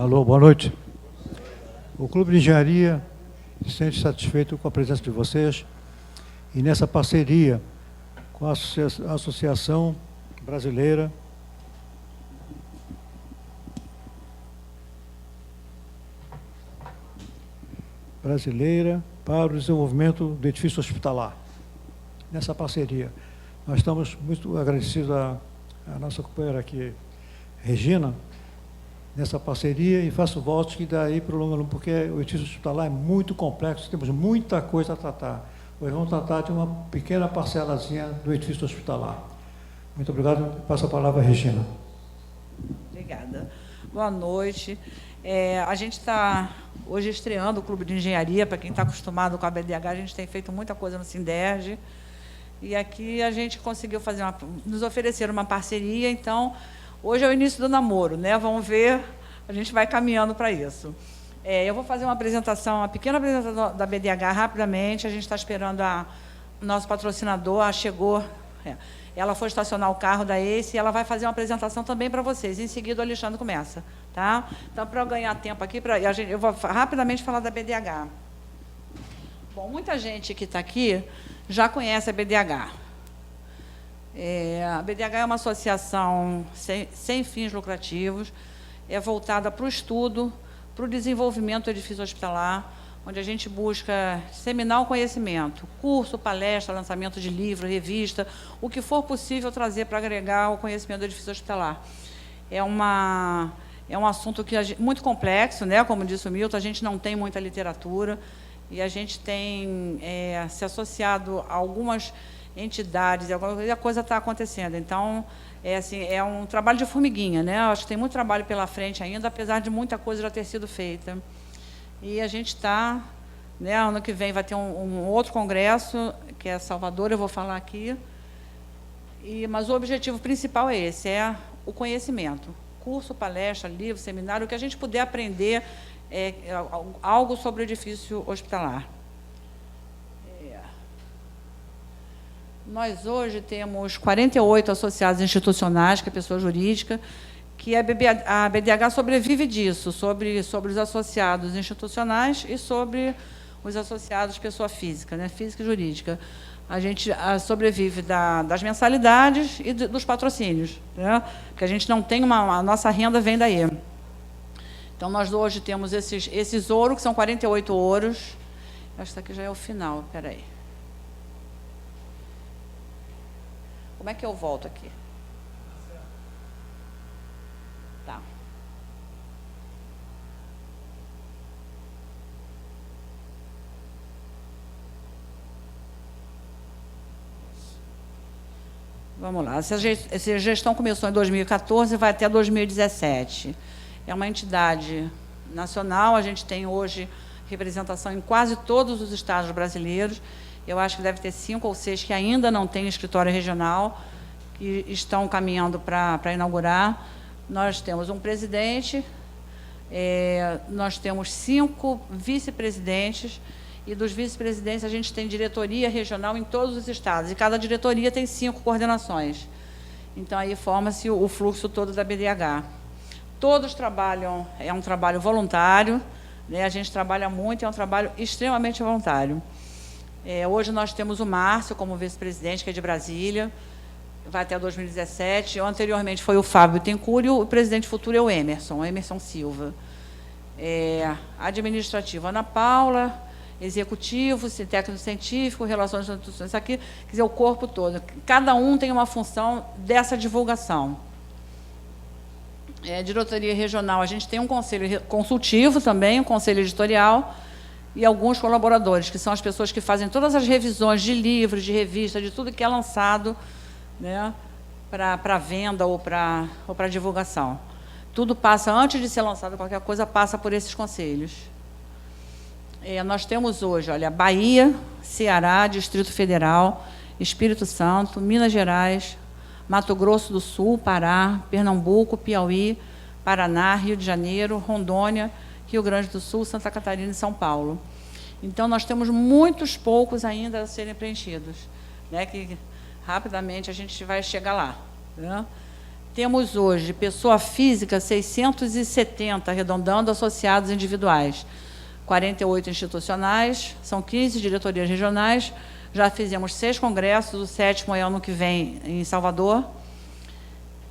Alô, boa noite. O Clube de Engenharia se sente satisfeito com a presença de vocês e nessa parceria com a Associação Brasileira para o Desenvolvimento do Edifício Hospitalar. Nessa parceria, nós estamos muito agradecidos à nossa companheira aqui, Regina, nessa parceria, e faço votos que daí para o longo, porque o edifício hospitalar é muito complexo, temos muita coisa a tratar. Hoje vamos tratar de uma pequena parcelazinha do edifício hospitalar. Muito obrigado. Passo a palavra à Regina. Obrigada. Boa noite. A gente está hoje estreando o Clube de Engenharia. Para quem está acostumado com a BDH, a gente tem feito muita coisa no Sinderge. E aqui a gente conseguiu nos oferecer uma parceria. Então, hoje é o início do namoro, né? Vamos ver, a gente vai caminhando para isso. Eu vou fazer uma pequena apresentação da BDH rapidamente. A gente está esperando o nosso patrocinador, chegou. Ela foi estacionar o carro da ACE e ela vai fazer uma apresentação também para vocês. Em seguida, o Alexandre começa. Tá? Então, para eu ganhar tempo aqui, eu vou rapidamente falar da BDH. Bom, muita gente que está aqui já conhece a BDH. A BDH é uma associação sem fins lucrativos, é voltada para o estudo, para o desenvolvimento do edifício hospitalar, onde a gente busca disseminar o conhecimento, curso, palestra, lançamento de livro, revista, o que for possível trazer para agregar o conhecimento do edifício hospitalar. É um assunto muito complexo, né? Como disse o Milton, a gente não tem muita literatura, e a gente tem se associado a algumas entidades, e a coisa está acontecendo. Então, é um trabalho de formiguinha, né? Acho que tem muito trabalho pela frente ainda, apesar de muita coisa já ter sido feita. E a gente está, né, ano que vem vai ter um outro congresso, que é Salvador, eu vou falar aqui. Mas o objetivo principal é esse, é o conhecimento. Curso, palestra, livro, seminário, o que a gente puder aprender algo sobre o edifício hospitalar. Nós hoje temos 48 associados institucionais, que é pessoa jurídica, que a BDH sobrevive disso, sobre os associados institucionais e sobre os associados pessoa física, né, física e jurídica. A gente sobrevive das mensalidades e dos patrocínios, né, porque a gente não tem a nossa renda vem daí. Então, nós hoje temos esses ouros, que são 48 ouros. Acho que isso aqui já é o final, espera aí. Como é que eu volto aqui? Tá. Vamos lá. Essa gestão começou em 2014 e vai até 2017. É uma entidade nacional, a gente tem hoje representação em quase todos os estados brasileiros. Eu acho que deve ter 5 ou 6 que ainda não têm escritório regional, que estão caminhando para inaugurar. Nós temos um presidente, nós temos 5 vice-presidentes, e dos vice-presidentes a gente tem diretoria regional em todos os estados, e cada diretoria tem 5 coordenações. Então, aí forma-se o fluxo todo da BDH. Todos trabalham, é um trabalho voluntário, né? A gente trabalha muito, é um trabalho extremamente voluntário. Hoje nós temos o Márcio como vice-presidente, que é de Brasília, vai até 2017. Anteriormente foi o Fábio Tencourt, e o presidente futuro é o Emerson Silva. Administrativo, Ana Paula, executivo, técnico científico, relações institucionais, isso aqui, quer dizer, o corpo todo. Cada um tem uma função dessa divulgação. Diretoria regional, a gente tem um conselho consultivo também, um conselho editorial, e alguns colaboradores, que são as pessoas que fazem todas as revisões de livros, de revistas, de tudo que é lançado, né, para venda ou para divulgação. Tudo passa, antes de ser lançado qualquer coisa, passa por esses conselhos. Nós temos hoje, olha, Bahia, Ceará, Distrito Federal, Espírito Santo, Minas Gerais, Mato Grosso do Sul, Pará, Pernambuco, Piauí, Paraná, Rio de Janeiro, Rondônia, Rio Grande do Sul, Santa Catarina e São Paulo. Então, nós temos muitos poucos ainda a serem preenchidos, né, que rapidamente a gente vai chegar lá, né? Temos hoje, pessoa física, 670, arredondando, associados individuais. 48 institucionais, são 15 diretorias regionais, já fizemos 6 congressos, o 7º é ano que vem em Salvador.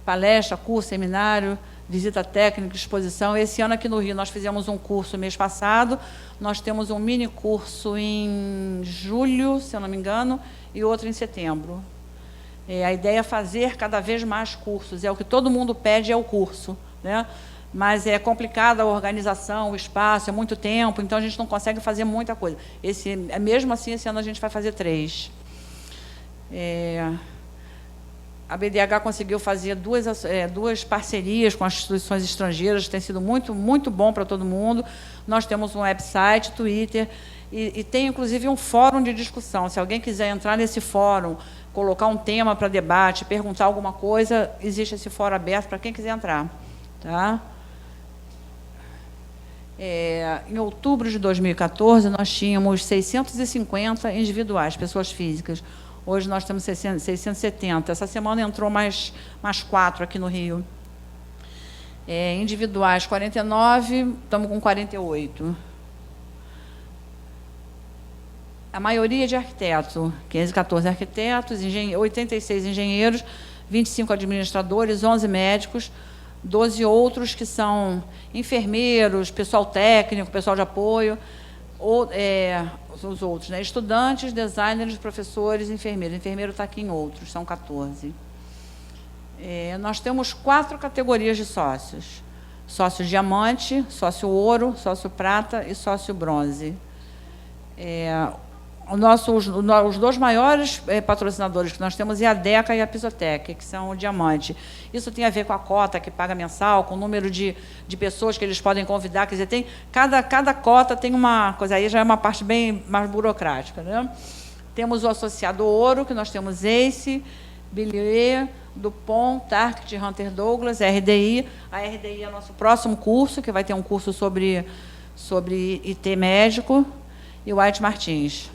Palestra, curso, seminário, visita técnica, exposição. Esse ano aqui no Rio nós fizemos um curso mês passado, nós temos um mini curso em julho, se eu não me engano, e outro em setembro. A ideia é fazer cada vez mais cursos, é o que todo mundo pede, é o curso, né? Mas é complicada a organização, o espaço, é muito tempo, então a gente não consegue fazer muita coisa. Mesmo assim, esse ano a gente vai fazer 3. A BDH conseguiu fazer duas parcerias com as instituições estrangeiras, tem sido muito, muito bom para todo mundo. Nós temos um website, Twitter, e tem, inclusive, um fórum de discussão. Se alguém quiser entrar nesse fórum, colocar um tema para debate, perguntar alguma coisa, existe esse fórum aberto para quem quiser entrar. Tá? Em outubro de 2014, nós tínhamos 650 individuais, pessoas físicas. Hoje nós temos 670. Essa semana entrou mais 4 aqui no Rio. Individuais, 49, estamos com 48. A maioria de arquitetos, 514 arquitetos, 86 engenheiros, 25 administradores, 11 médicos, 12 outros que são enfermeiros, pessoal técnico, pessoal de apoio, os outros, né? Estudantes, designers, professores, enfermeiros. Enfermeiro está aqui em outros, são 14. Nós temos 4 categorias de sócios. Sócio diamante, sócio ouro, sócio prata e sócio bronze. Os 2 maiores patrocinadores que nós temos é a DECA e a Pisotec, que são o diamante. Isso tem a ver com a cota que paga mensal, com o número de pessoas que eles podem convidar. Quer dizer, cada cota tem uma coisa, aí já é uma parte bem mais burocrática, né? Temos o associado ouro, que nós temos ACE, Billier, Dupont, Target, Hunter Douglas, RDI. A RDI é nosso próximo curso, que vai ter um curso sobre IT médico, e o White Martins.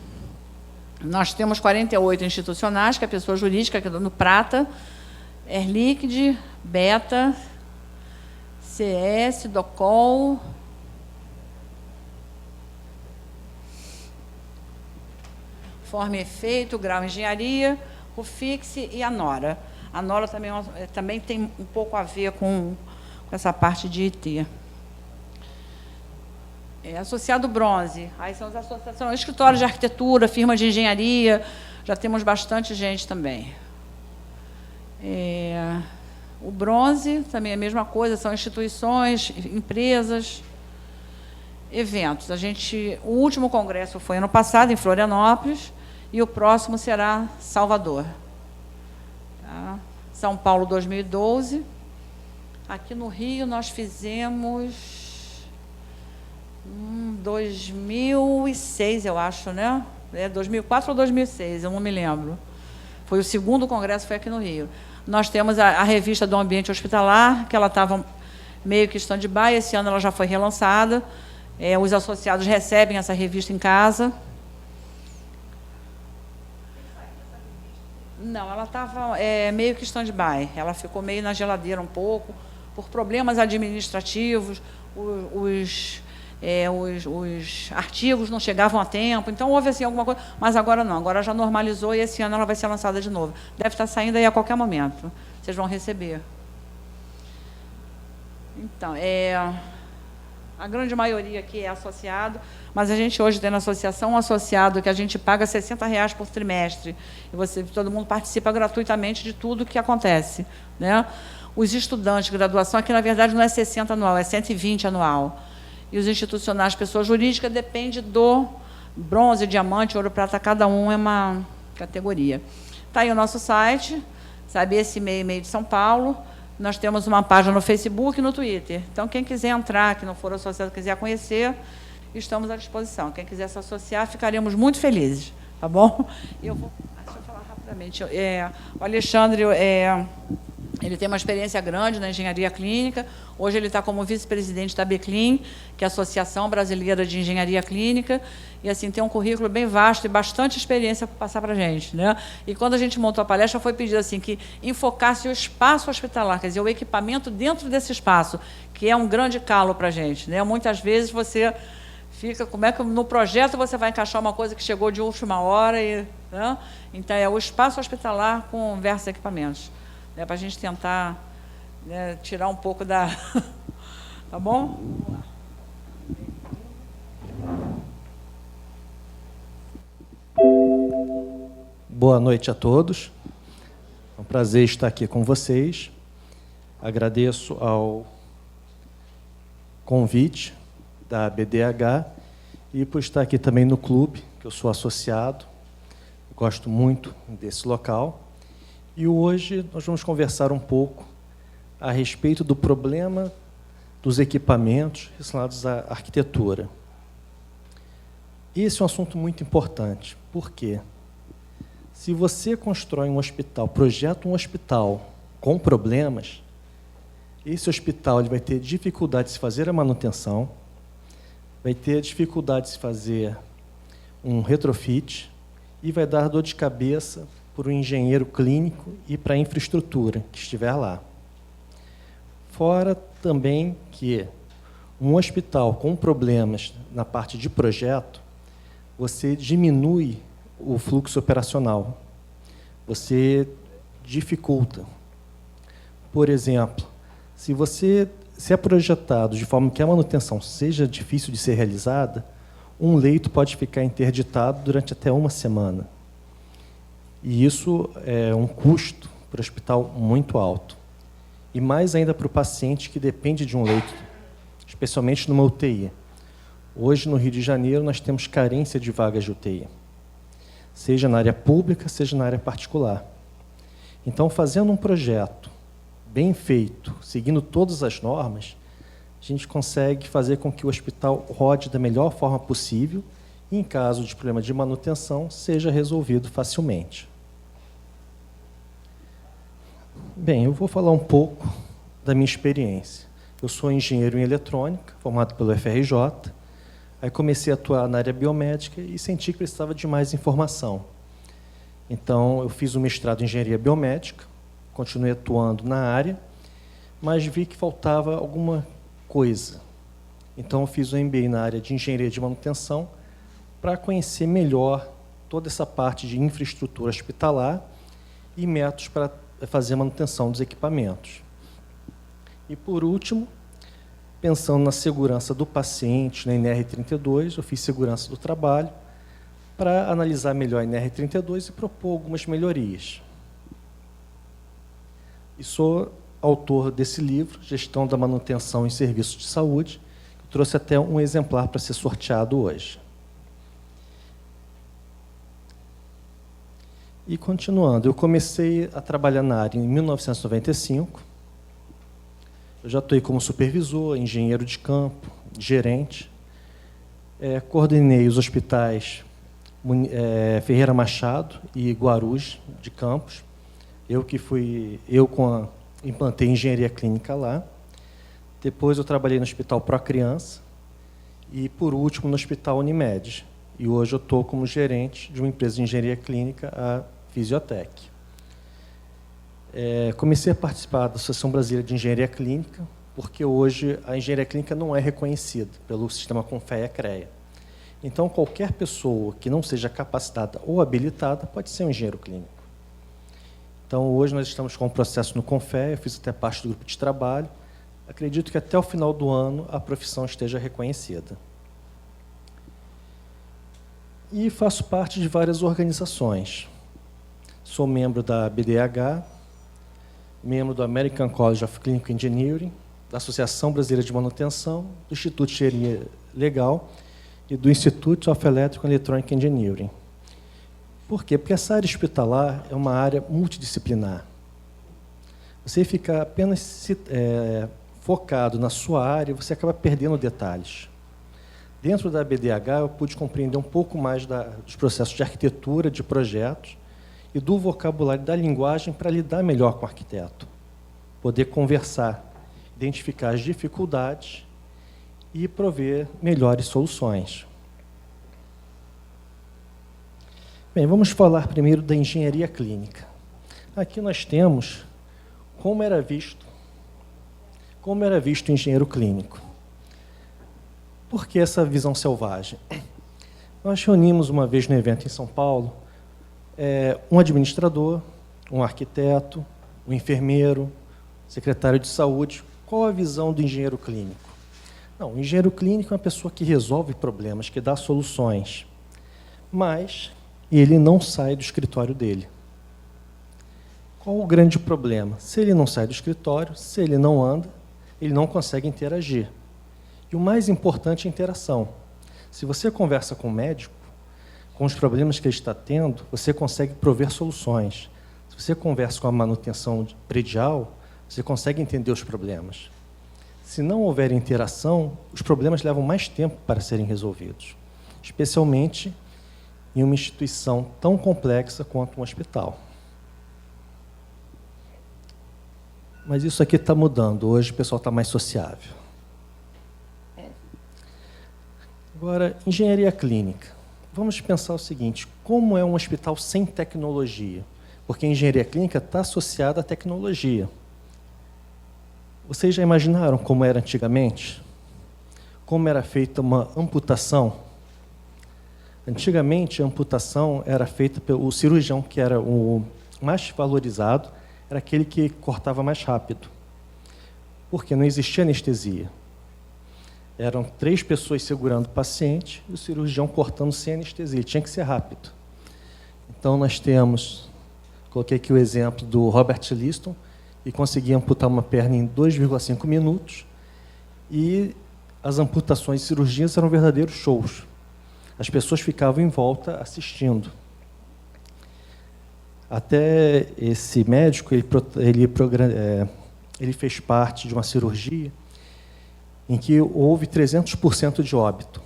Nós temos 48 institucionais, que é a pessoa jurídica, que é no prata, Air Liquide, Beta, CS, Docol, Forma e Efeito, Grau Engenharia, o Fix e a Nora. A Nora também tem um pouco a ver com essa parte de IT. Associado bronze, aí são as associações, escritórios de arquitetura, firma de engenharia, já temos bastante gente também. O bronze também é a mesma coisa, são instituições, empresas, eventos. O último congresso foi ano passado, em Florianópolis, e o próximo será Salvador. Tá? São Paulo, 2012. Aqui no Rio, nós fizemos 2006, eu acho, né? 2004 ou 2006, eu não me lembro. Foi o 2º congresso, foi aqui no Rio. Nós temos a revista do Ambiente Hospitalar, que ela estava meio que stand-by, esse ano ela já foi relançada. Os associados recebem essa revista em casa. Não, ela estava meio que stand-by. Ela ficou meio na geladeira um pouco, por problemas administrativos, os artigos não chegavam a tempo, então houve assim alguma coisa, mas agora não, agora já normalizou e esse ano ela vai ser lançada de novo. Deve estar saindo aí a qualquer momento, vocês vão receber. Então, a grande maioria aqui é associado, mas a gente hoje tem na associação um associado que a gente paga R$60 por trimestre, e todo mundo participa gratuitamente de tudo que acontece, né? Os estudantes de graduação, aqui na verdade não é 60 anual, é 120 anual. E os institucionais, pessoa jurídica, depende do bronze, diamante, ouro, prata, cada um é uma categoria. Está aí o nosso site, sabe, esse e-mail de São Paulo. Nós temos uma página no Facebook e no Twitter. Então, quem quiser entrar, que não for associado, quiser conhecer, estamos à disposição. Quem quiser se associar, ficaremos muito felizes, tá bom? Deixa eu falar rapidamente. O Alexandre Ele tem uma experiência grande na engenharia clínica. Hoje ele está como vice-presidente da BCLIN, que é a Associação Brasileira de Engenharia Clínica, e assim tem um currículo bem vasto e bastante experiência para passar para a gente, né? E quando a gente montou a palestra, foi pedido assim que enfocasse o espaço hospitalar, quer dizer, o equipamento dentro desse espaço, que é um grande calo para a gente, né? Muitas vezes você fica, como é que no projeto você vai encaixar uma coisa que chegou de última hora, né? Então é o espaço hospitalar com diversos equipamentos. Para a gente tentar, né, tirar um pouco da... Tá bom? Boa noite a todos. É um prazer estar aqui com vocês. Agradeço ao convite da BDH e por estar aqui também no clube, que eu sou associado. Gosto muito desse local. E hoje nós vamos conversar um pouco a respeito do problema dos equipamentos relacionados à arquitetura. Esse é um assunto muito importante. Por quê? Se você constrói um hospital, projeta um hospital com problemas, esse hospital ele vai ter dificuldade de se fazer a manutenção, vai ter dificuldade de se fazer um retrofit e vai dar dor de cabeça para o engenheiro clínico e para a infraestrutura que estiver lá. Fora também que um hospital com problemas na parte de projeto, você diminui o fluxo operacional, você dificulta. Por exemplo, se é projetado de forma que a manutenção seja difícil de ser realizada, um leito pode ficar interditado durante até uma semana. E isso é um custo para o hospital muito alto. E mais ainda para o paciente que depende de um leito, especialmente numa UTI. Hoje, no Rio de Janeiro, nós temos carência de vagas de UTI, seja na área pública, seja na área particular. Então, fazendo um projeto bem feito, seguindo todas as normas, a gente consegue fazer com que o hospital rode da melhor forma possível e, em caso de problema de manutenção, seja resolvido facilmente. Bem, eu vou falar um pouco da minha experiência. Eu sou engenheiro em eletrônica, formado pelo FRJ. Aí comecei a atuar na área biomédica e senti que precisava de mais informação. Então, eu fiz um mestrado em engenharia biomédica, continuei atuando na área, mas vi que faltava alguma coisa. Então, eu fiz um MBA na área de engenharia de manutenção para conhecer melhor toda essa parte de infraestrutura hospitalar e métodos para fazer a manutenção dos equipamentos. E, por último, pensando na segurança do paciente, na NR32, eu fiz segurança do trabalho para analisar melhor a NR32 e propor algumas melhorias. E sou autor desse livro, Gestão da Manutenção em Serviços de Saúde, que trouxe até um exemplar para ser sorteado hoje. E, continuando, eu comecei a trabalhar na área em 1995. Eu já atuei como supervisor, engenheiro de campo, gerente. Coordenei os hospitais Ferreira Machado e Guarulhos de Campos. Implantei engenharia clínica lá. Depois eu trabalhei no Hospital Pro Criança e, por último, no Hospital Unimed. E hoje eu estou como gerente de uma empresa de engenharia clínica, a Fisiotec. Comecei a participar da Associação Brasileira de Engenharia Clínica, porque hoje a engenharia clínica não é reconhecida pelo sistema CONFEA-CREA. Então, qualquer pessoa que não seja capacitada ou habilitada pode ser um engenheiro clínico. Então, hoje nós estamos com um processo no CONFEA, eu fiz até parte do grupo de trabalho. Acredito que até o final do ano a profissão esteja reconhecida. E faço parte de várias organizações. Sou membro da BDH, membro do American College of Clinical Engineering, da Associação Brasileira de Manutenção, do Instituto de Engenharia Legal e do Institute of Electrical and Electronic Engineering. Por quê? Porque essa área hospitalar é uma área multidisciplinar. Você fica apenas focado na sua área, você acaba perdendo detalhes. Dentro da BDH, eu pude compreender um pouco mais dos processos de arquitetura, de projetos, e do vocabulário da linguagem para lidar melhor com o arquiteto. poder conversar, identificar as dificuldades e prover melhores soluções. Bem, vamos falar primeiro da engenharia clínica. Aqui nós temos como era visto o engenheiro clínico. Por que essa visão selvagem? Nós reunimos uma vez no evento em São Paulo um administrador, um arquiteto, um enfermeiro, secretário de saúde. Qual a visão do engenheiro clínico? Não, o engenheiro clínico é uma pessoa que resolve problemas, que dá soluções, mas ele não sai do escritório dele. Qual o grande problema? Se ele não sai do escritório, se ele não anda, ele não consegue interagir. E o mais importante é a interação. Se você conversa com o médico, com os problemas que ele está tendo, você consegue prover soluções. Se você conversa com a manutenção predial, você consegue entender os problemas. Se não houver interação, os problemas levam mais tempo para serem resolvidos, especialmente em uma instituição tão complexa quanto um hospital. Mas isso aqui está mudando. Hoje o pessoal está mais sociável. Agora, engenharia clínica. Vamos pensar o seguinte, como é um hospital sem tecnologia? Porque a engenharia clínica está associada à tecnologia. Vocês já imaginaram como era antigamente? Como era feita uma amputação? Antigamente, a amputação era feita pelo cirurgião, que era o mais valorizado, era aquele que cortava mais rápido. Porque não existia anestesia. Eram 3 pessoas segurando o paciente e o cirurgião cortando sem anestesia. Tinha que ser rápido. Então, nós temos... Coloquei aqui o exemplo do Robert Liston, que conseguia amputar uma perna em 2,5 minutos. E as amputações e cirurgias eram verdadeiros shows. As pessoas ficavam em volta assistindo. Até esse médico, ele fez parte de uma cirurgia em que houve 300% de óbito.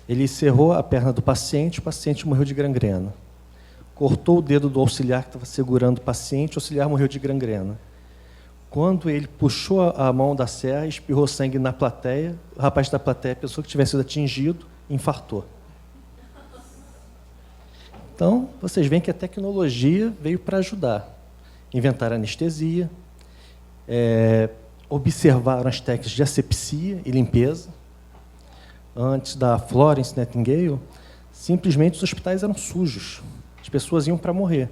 Ele cerrou a perna do paciente, o paciente morreu de gangrena. Cortou o dedo do auxiliar que estava segurando o paciente, o auxiliar morreu de gangrena. Quando ele puxou a mão da serra, espirrou sangue na plateia, o rapaz da plateia, a pessoa que tivesse sido atingido, infartou. Então, vocês veem que a tecnologia veio para ajudar. Inventaram anestesia, observaram as técnicas de asepsia e limpeza. Antes da Florence Nightingale, simplesmente os hospitais eram sujos. As pessoas iam para morrer.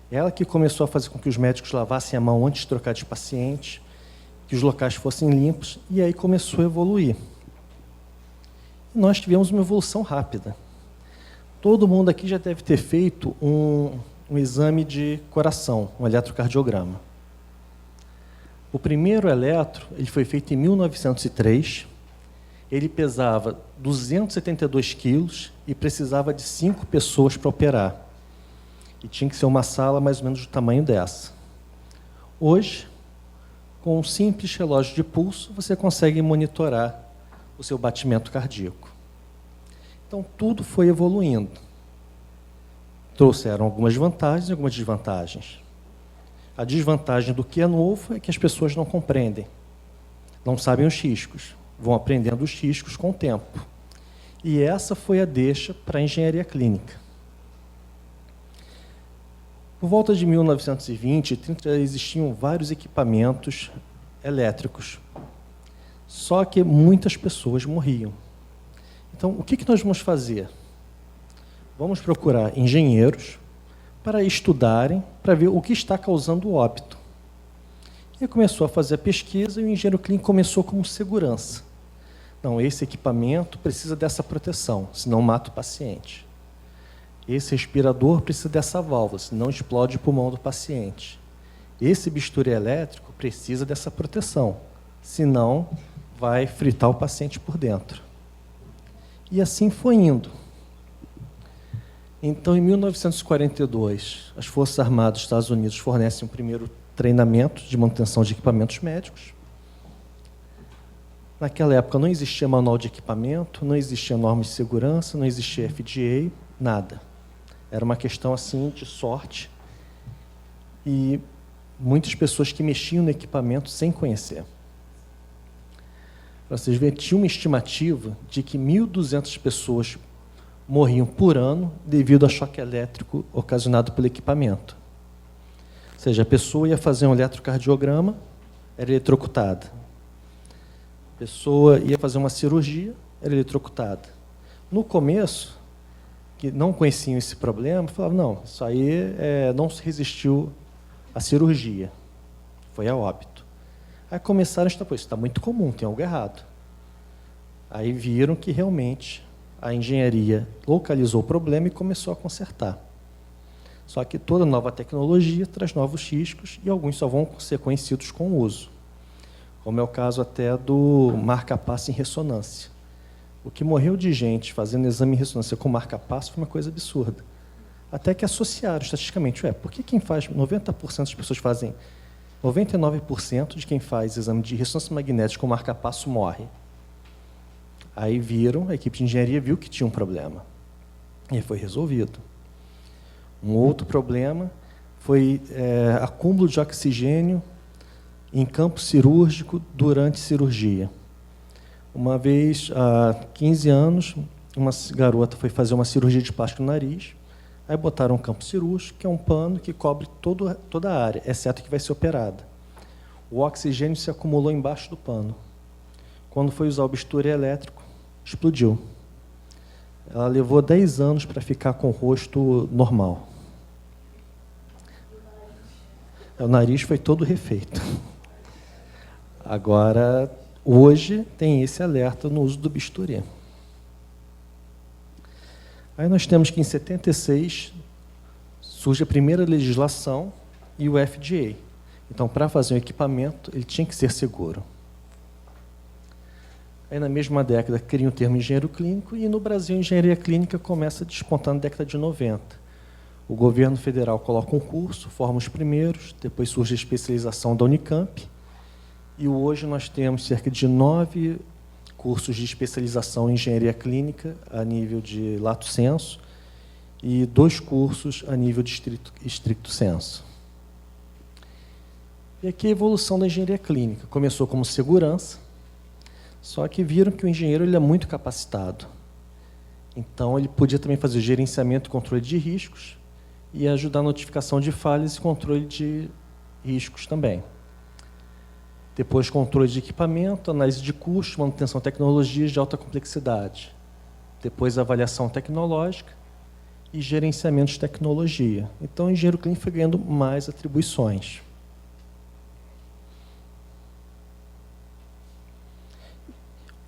Ela que começou a fazer com que os médicos lavassem a mão antes de trocar de paciente, que os locais fossem limpos, e aí começou a evoluir. E nós tivemos uma evolução rápida. Todo mundo aqui já deve ter feito um exame de coração, um eletrocardiograma. O primeiro eletro ele foi feito em 1903, ele pesava 272 quilos e precisava de 5 pessoas para operar. E tinha que ser uma sala mais ou menos do tamanho dessa. Hoje, com um simples relógio de pulso, você consegue monitorar o seu batimento cardíaco. Então, tudo foi evoluindo. Trouxeram algumas vantagens e algumas desvantagens. A desvantagem do que é novo é que as pessoas não compreendem, não sabem os riscos, vão aprendendo os riscos com o tempo. E essa foi a deixa para a engenharia clínica. Por volta de 1920 e 30, existiam vários equipamentos elétricos, só que muitas pessoas morriam. Então, o que nós vamos fazer? Vamos procurar engenheiros para estudarem, para ver o que está causando o óbito. E começou a fazer a pesquisa e o engenheiro clínico começou como segurança. Não, esse equipamento precisa dessa proteção, senão mata o paciente. Esse respirador precisa dessa válvula, senão explode o pulmão do paciente. Esse bisturi elétrico precisa dessa proteção, senão vai fritar o paciente por dentro. E assim foi indo. Então, em 1942, as Forças Armadas dos Estados Unidos fornecem o primeiro treinamento de manutenção de equipamentos médicos. Naquela época não existia manual de equipamento, não existia norma de segurança, não existia FDA, nada. Era uma questão assim de sorte. E muitas pessoas que mexiam no equipamento sem conhecer. Para vocês verem, tinha uma estimativa de que 1.200 pessoas morriam por ano devido a choque elétrico ocasionado pelo equipamento. Ou seja, a pessoa ia fazer um eletrocardiograma, era eletrocutada. A pessoa ia fazer uma cirurgia, era eletrocutada. No começo, que não conheciam esse problema, falavam, não, isso aí não se resistiu à cirurgia, foi a óbito. Aí começaram a estar, isso está muito comum, tem algo errado. Aí viram que realmente a engenharia localizou o problema e começou a consertar. Só que toda nova tecnologia traz novos riscos e alguns só vão ser conhecidos com o uso. Como é o caso até do marca-passo em ressonância. O que morreu de gente fazendo exame em ressonância com marca-passo foi uma coisa absurda. Até que associaram estatisticamente, por que quem faz, 90% das pessoas fazem, 99% de quem faz exame de ressonância magnética com marca-passo morre. Aí viram, a equipe de engenharia viu que tinha um problema. E aí foi resolvido. Um outro problema foi acúmulo de oxigênio em campo cirúrgico durante cirurgia. Uma vez, há 15 anos, uma garota foi fazer uma cirurgia de plástico no nariz, aí botaram um campo cirúrgico, que é um pano que cobre toda a área, exceto que vai ser operada. O oxigênio se acumulou embaixo do pano. Quando foi usar o bisturi elétrico, explodiu. Ela levou 10 anos para ficar com o rosto normal. O nariz foi todo refeito. Agora, hoje, tem esse alerta no uso do bisturi. Aí nós temos que, em 76, surge a primeira legislação e o FDA. Então, para fazer um equipamento, ele tinha que ser seguro. Aí, na mesma década, cria o termo engenheiro clínico e, no Brasil, a engenharia clínica começa a despontar na década de 90. O governo federal coloca um curso, forma os primeiros, depois surge a especialização da Unicamp, e hoje nós temos cerca de 9 cursos de especialização em engenharia clínica a nível de lato sensu e 2 cursos a nível de estricto sensu. E aqui a evolução da engenharia clínica. Começou como segurança, só que viram que o engenheiro ele é muito capacitado. Então, ele podia também fazer gerenciamento e controle de riscos e ajudar a notificação de falhas e controle de riscos também. Depois, controle de equipamento, análise de custos, manutenção de tecnologias de alta complexidade. Depois, avaliação tecnológica e gerenciamento de tecnologia. Então, o engenheiro clínico foi ganhando mais atribuições.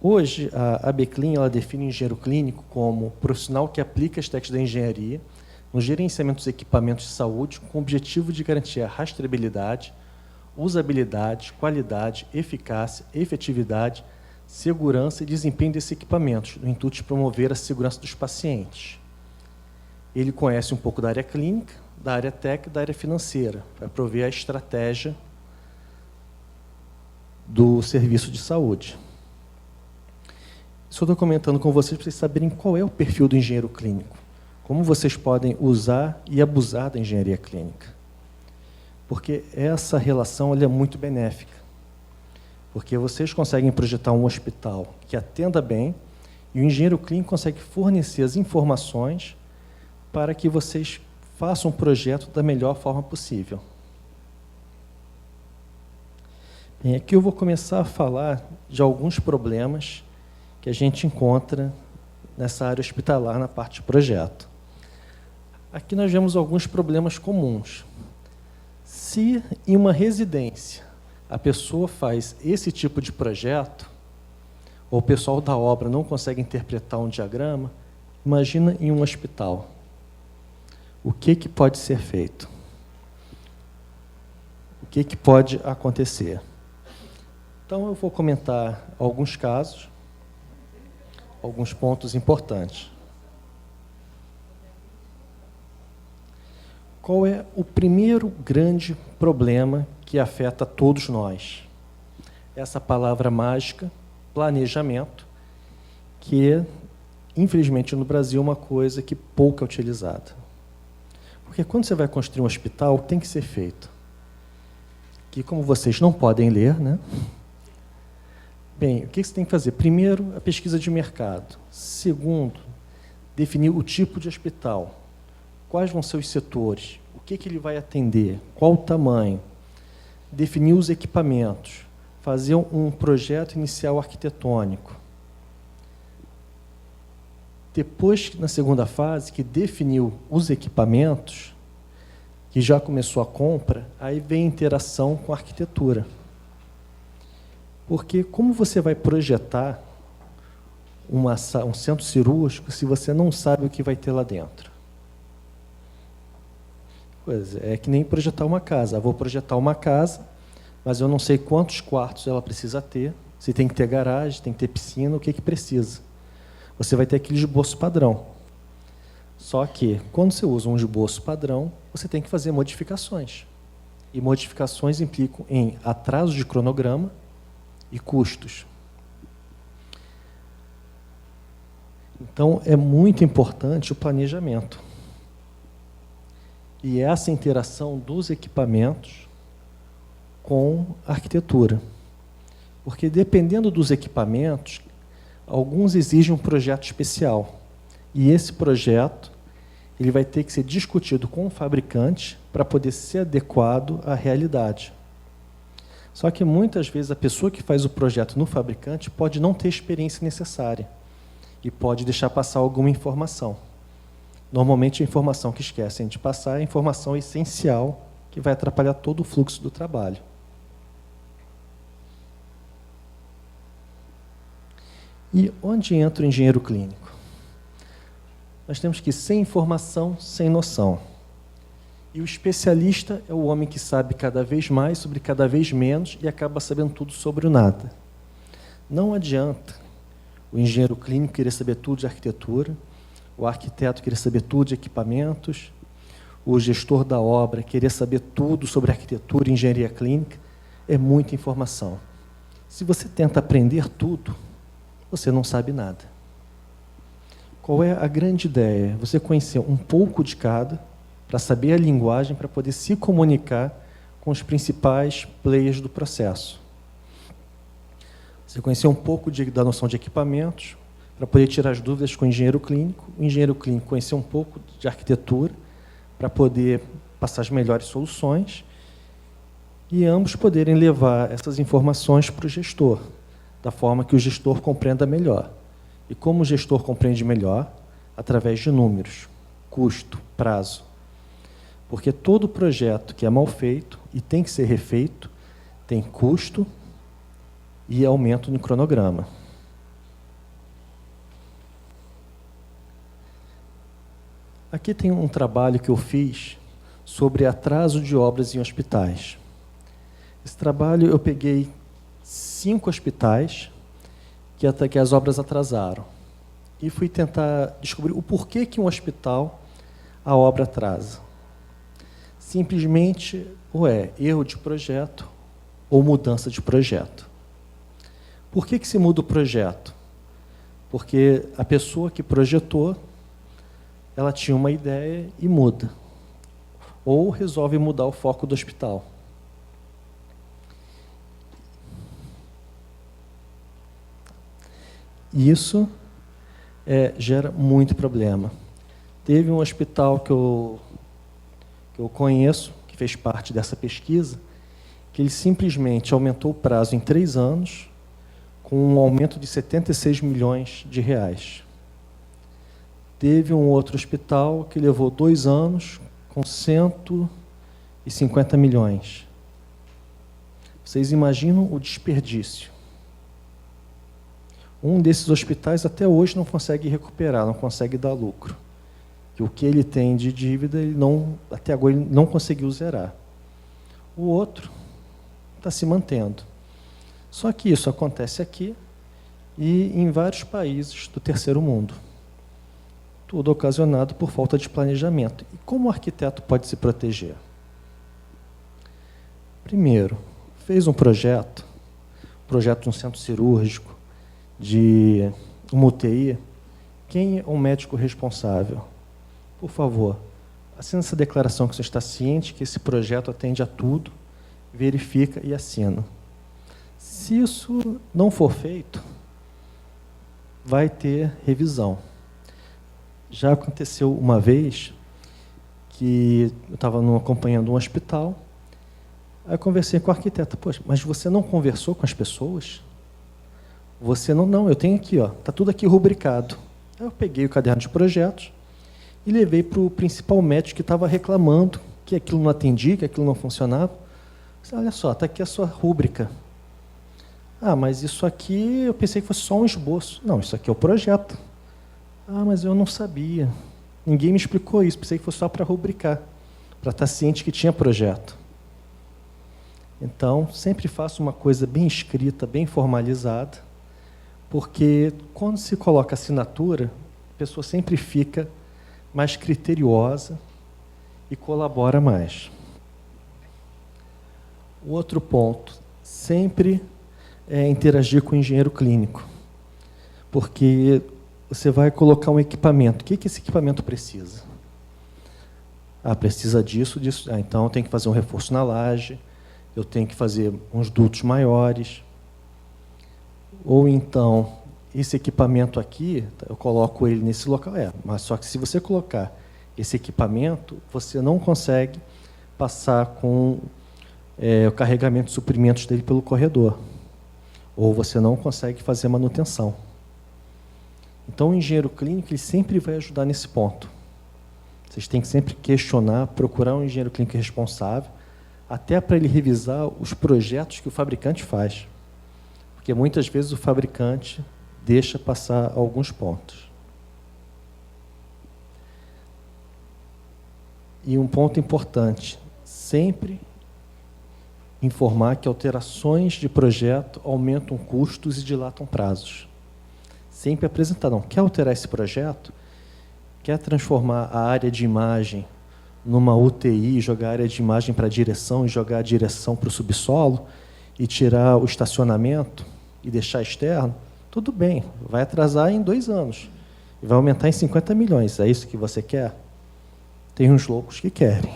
Hoje, a ABCLIN ela define o engenheiro clínico como profissional que aplica as técnicas da engenharia no gerenciamento dos equipamentos de saúde com o objetivo de garantir a rastreabilidade, usabilidade, qualidade, eficácia, efetividade, segurança e desempenho desses equipamentos, no intuito de promover a segurança dos pacientes. Ele conhece um pouco da área clínica, da área técnica e da área financeira, para prover a estratégia do serviço de saúde. Isso eu estou comentando com vocês para vocês saberem qual é o perfil do engenheiro clínico. Como vocês podem usar e abusar da engenharia clínica. Porque essa relação ela é muito benéfica. Porque vocês conseguem projetar um hospital que atenda bem e o engenheiro clínico consegue fornecer as informações para que vocês façam um projeto da melhor forma possível. Bem, aqui eu vou começar a falar de alguns problemas que a gente encontra nessa área hospitalar, na parte de projeto. Aqui nós vemos alguns problemas comuns. Se em uma residência a pessoa faz esse tipo de projeto, ou o pessoal da obra não consegue interpretar um diagrama, imagina em um hospital. O que pode ser feito? O que pode acontecer? Então, eu vou comentar alguns casos, alguns pontos importantes. Qual é o primeiro grande problema que afeta todos nós? Essa palavra mágica, planejamento, que, infelizmente, no Brasil é uma coisa que pouco é utilizada. Porque quando você vai construir um hospital, tem que ser feito. que, como vocês não podem ler, né? Bem, o que você tem que fazer? Primeiro, a pesquisa de mercado. Segundo, definir o tipo de hospital. Quais vão ser os setores? O que ele vai atender? Qual o tamanho? Definir os equipamentos. Fazer um projeto inicial arquitetônico. Depois, na segunda fase, que definiu os equipamentos, que já começou a compra, aí vem a interação com a arquitetura. Porque como você vai projetar um centro cirúrgico se você não sabe o que vai ter lá dentro? Pois é que nem projetar uma casa. Eu vou projetar uma casa, mas eu não sei quantos quartos ela precisa ter, se tem que ter garagem, tem que ter piscina, o que precisa. Você vai ter aquele esboço padrão. Só que, quando você usa um esboço padrão, você tem que fazer modificações. E modificações implicam em atraso de cronograma e custos. Então, é muito importante o planejamento. E essa interação dos equipamentos com a arquitetura. Porque, dependendo dos equipamentos, alguns exigem um projeto especial. E esse projeto ele vai ter que ser discutido com o fabricante para poder ser adequado à realidade. Só que, muitas vezes, a pessoa que faz o projeto no fabricante pode não ter a experiência necessária e pode deixar passar alguma informação. Normalmente, a informação que esquecem de passar é a informação essencial que vai atrapalhar todo o fluxo do trabalho. E onde entra o engenheiro clínico? Nós temos que sem informação, sem noção. E o especialista é o homem que sabe cada vez mais sobre cada vez menos e acaba sabendo tudo sobre o nada. Não adianta o engenheiro clínico querer saber tudo de arquitetura, o arquiteto querer saber tudo de equipamentos, o gestor da obra querer saber tudo sobre arquitetura e engenharia clínica. É muita informação. Se você tenta aprender tudo, você não sabe nada. Qual é a grande ideia? Você conhecer um pouco de cada, para saber a linguagem, para poder se comunicar com os principais players do processo. Você conhecer um pouco da noção de equipamentos, para poder tirar as dúvidas com o engenheiro clínico conhecer um pouco de arquitetura, para poder passar as melhores soluções, e ambos poderem levar essas informações para o gestor, da forma que o gestor compreenda melhor. E como o gestor compreende melhor? Através de números, custo, prazo. Porque todo projeto que é mal feito e tem que ser refeito, tem custo e aumento no cronograma. Aqui tem um trabalho que eu fiz sobre atraso de obras em hospitais. Esse trabalho eu peguei 5 hospitais que as obras atrasaram. E fui tentar descobrir o porquê que um hospital a obra atrasa. Simplesmente ou é erro de projeto ou mudança de projeto. Por que se muda o projeto? Porque a pessoa que projetou, ela tinha uma ideia e muda. Ou resolve mudar o foco do hospital. Isso gera muito problema. Teve um hospital que eu conheço, que fez parte dessa pesquisa, que ele simplesmente aumentou o prazo em 3 anos, com um aumento de 76 milhões de reais. Teve um outro hospital que levou 2 anos, com 150 milhões. Vocês imaginam o desperdício. Um desses hospitais até hoje não consegue recuperar, não consegue dar lucro. Que o que ele tem de dívida, até agora ele não conseguiu zerar. O outro está se mantendo. Só que isso acontece aqui e em vários países do terceiro mundo. Tudo ocasionado por falta de planejamento. E como o arquiteto pode se proteger? Primeiro, fez um projeto de um centro cirúrgico, de uma UTI, quem é o médico responsável? Por favor, assine essa declaração que você está ciente que esse projeto atende a tudo verifica e assina. Se isso não for feito, vai ter revisão. Já aconteceu uma vez que eu estava acompanhando um hospital, aí eu conversei com o arquiteto. Poxa, mas você não conversou com as pessoas? Você não, eu tenho aqui, está tudo aqui rubricado. Aí eu peguei o caderno de projetos e levei para o principal médico que estava reclamando que aquilo não atendia, que aquilo não funcionava. Disse, olha só, está aqui a sua rúbrica. Ah, mas isso aqui eu pensei que fosse só um esboço. Não, isso aqui é o projeto. Ah, mas eu não sabia. Ninguém me explicou isso, pensei que fosse só para rubricar, para estar ciente que tinha projeto. Então, sempre faço uma coisa bem escrita, bem formalizada, porque quando se coloca assinatura, a pessoa sempre fica mais criteriosa e colabora mais. O outro ponto, sempre interagir com o engenheiro clínico, porque você vai colocar um equipamento. O que esse equipamento precisa? Ah, precisa disso, disso. Ah, então, eu tenho que fazer um reforço na laje, eu tenho que fazer uns dutos maiores. Ou então, esse equipamento aqui, eu coloco ele nesse local. Mas só que se você colocar esse equipamento, você não consegue passar com o carregamento de suprimentos dele pelo corredor. Ou você não consegue fazer manutenção. Então, o engenheiro clínico ele sempre vai ajudar nesse ponto. Vocês têm que sempre questionar, procurar um engenheiro clínico responsável, até para ele revisar os projetos que o fabricante faz. Porque muitas vezes o fabricante deixa passar alguns pontos. E um ponto importante, sempre informar que alterações de projeto aumentam custos e dilatam prazos. Sempre apresentar, não, quer alterar esse projeto? Quer transformar a área de imagem numa UTI, jogar a área de imagem para a direção e jogar a direção para o subsolo e tirar o estacionamento e deixar externo? Tudo bem, vai atrasar em 2 anos e vai aumentar em 50 milhões. É isso que você quer? Tem uns loucos que querem.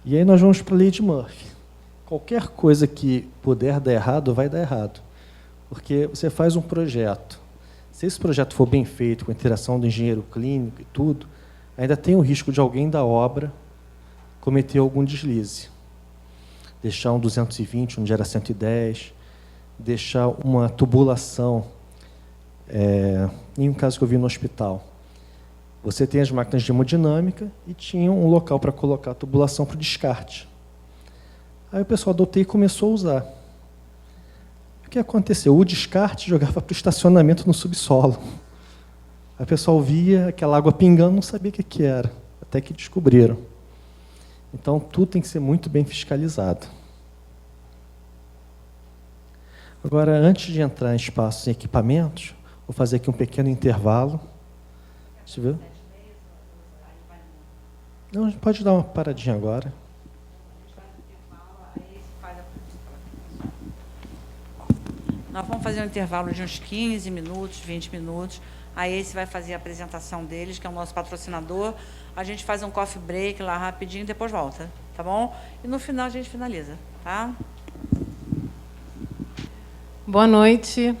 E aí nós vamos para a lei de Murphy. Qualquer coisa que puder dar errado, vai dar errado. Porque você faz um projeto. Se esse projeto for bem feito, com a interação do engenheiro clínico e tudo, ainda tem o risco de alguém da obra cometer algum deslize. Deixar um 220 onde era 110, deixar uma tubulação. Em um caso que eu vi no hospital, você tem as máquinas de hemodinâmica e tinha um local para colocar a tubulação para o descarte. Aí o pessoal da UTI começou a usar. O que aconteceu? O descarte jogava para o estacionamento no subsolo. Aí o pessoal via aquela água pingando, não sabia o que era, até que descobriram. Então, tudo tem que ser muito bem fiscalizado. Agora, antes de entrar em espaços e equipamentos, vou fazer aqui um pequeno intervalo. Deixa eu ver. Não, a gente pode dar uma paradinha agora. Nós vamos fazer um intervalo de uns 15 minutos, 20 minutos. A Ace vai fazer a apresentação deles, que é o nosso patrocinador. A gente faz um coffee break lá rapidinho e depois volta, tá bom? E no final a gente finaliza, tá? Boa noite.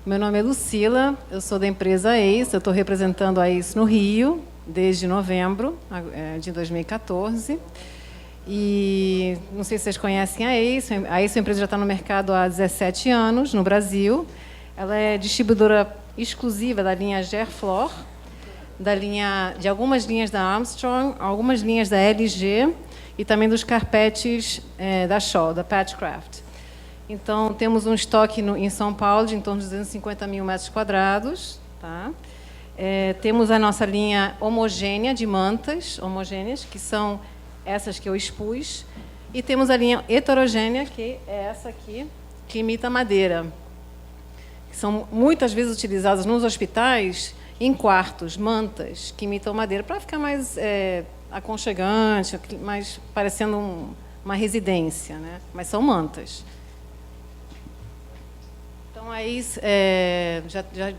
Meu nome é Lucila, eu sou da empresa Ace, eu estou representando a Ace no Rio desde novembro de 2014. E não sei se vocês conhecem a Ace é uma empresa que já está no mercado há 17 anos, no Brasil. Ela é distribuidora exclusiva da linha Gerflor, de algumas linhas da Armstrong, algumas linhas da LG e também dos carpetes da Shaw, da Patchcraft. Então, temos um estoque em São Paulo de em torno de 250 mil metros quadrados. Tá? Temos a nossa linha homogênea de mantas homogêneas, que são essas que eu expus, e temos a linha heterogênea, que é essa aqui, que imita madeira, que são muitas vezes utilizadas nos hospitais em quartos, mantas que imitam madeira, para ficar mais aconchegante, mais parecendo uma residência, né? Mas são mantas. Então, aí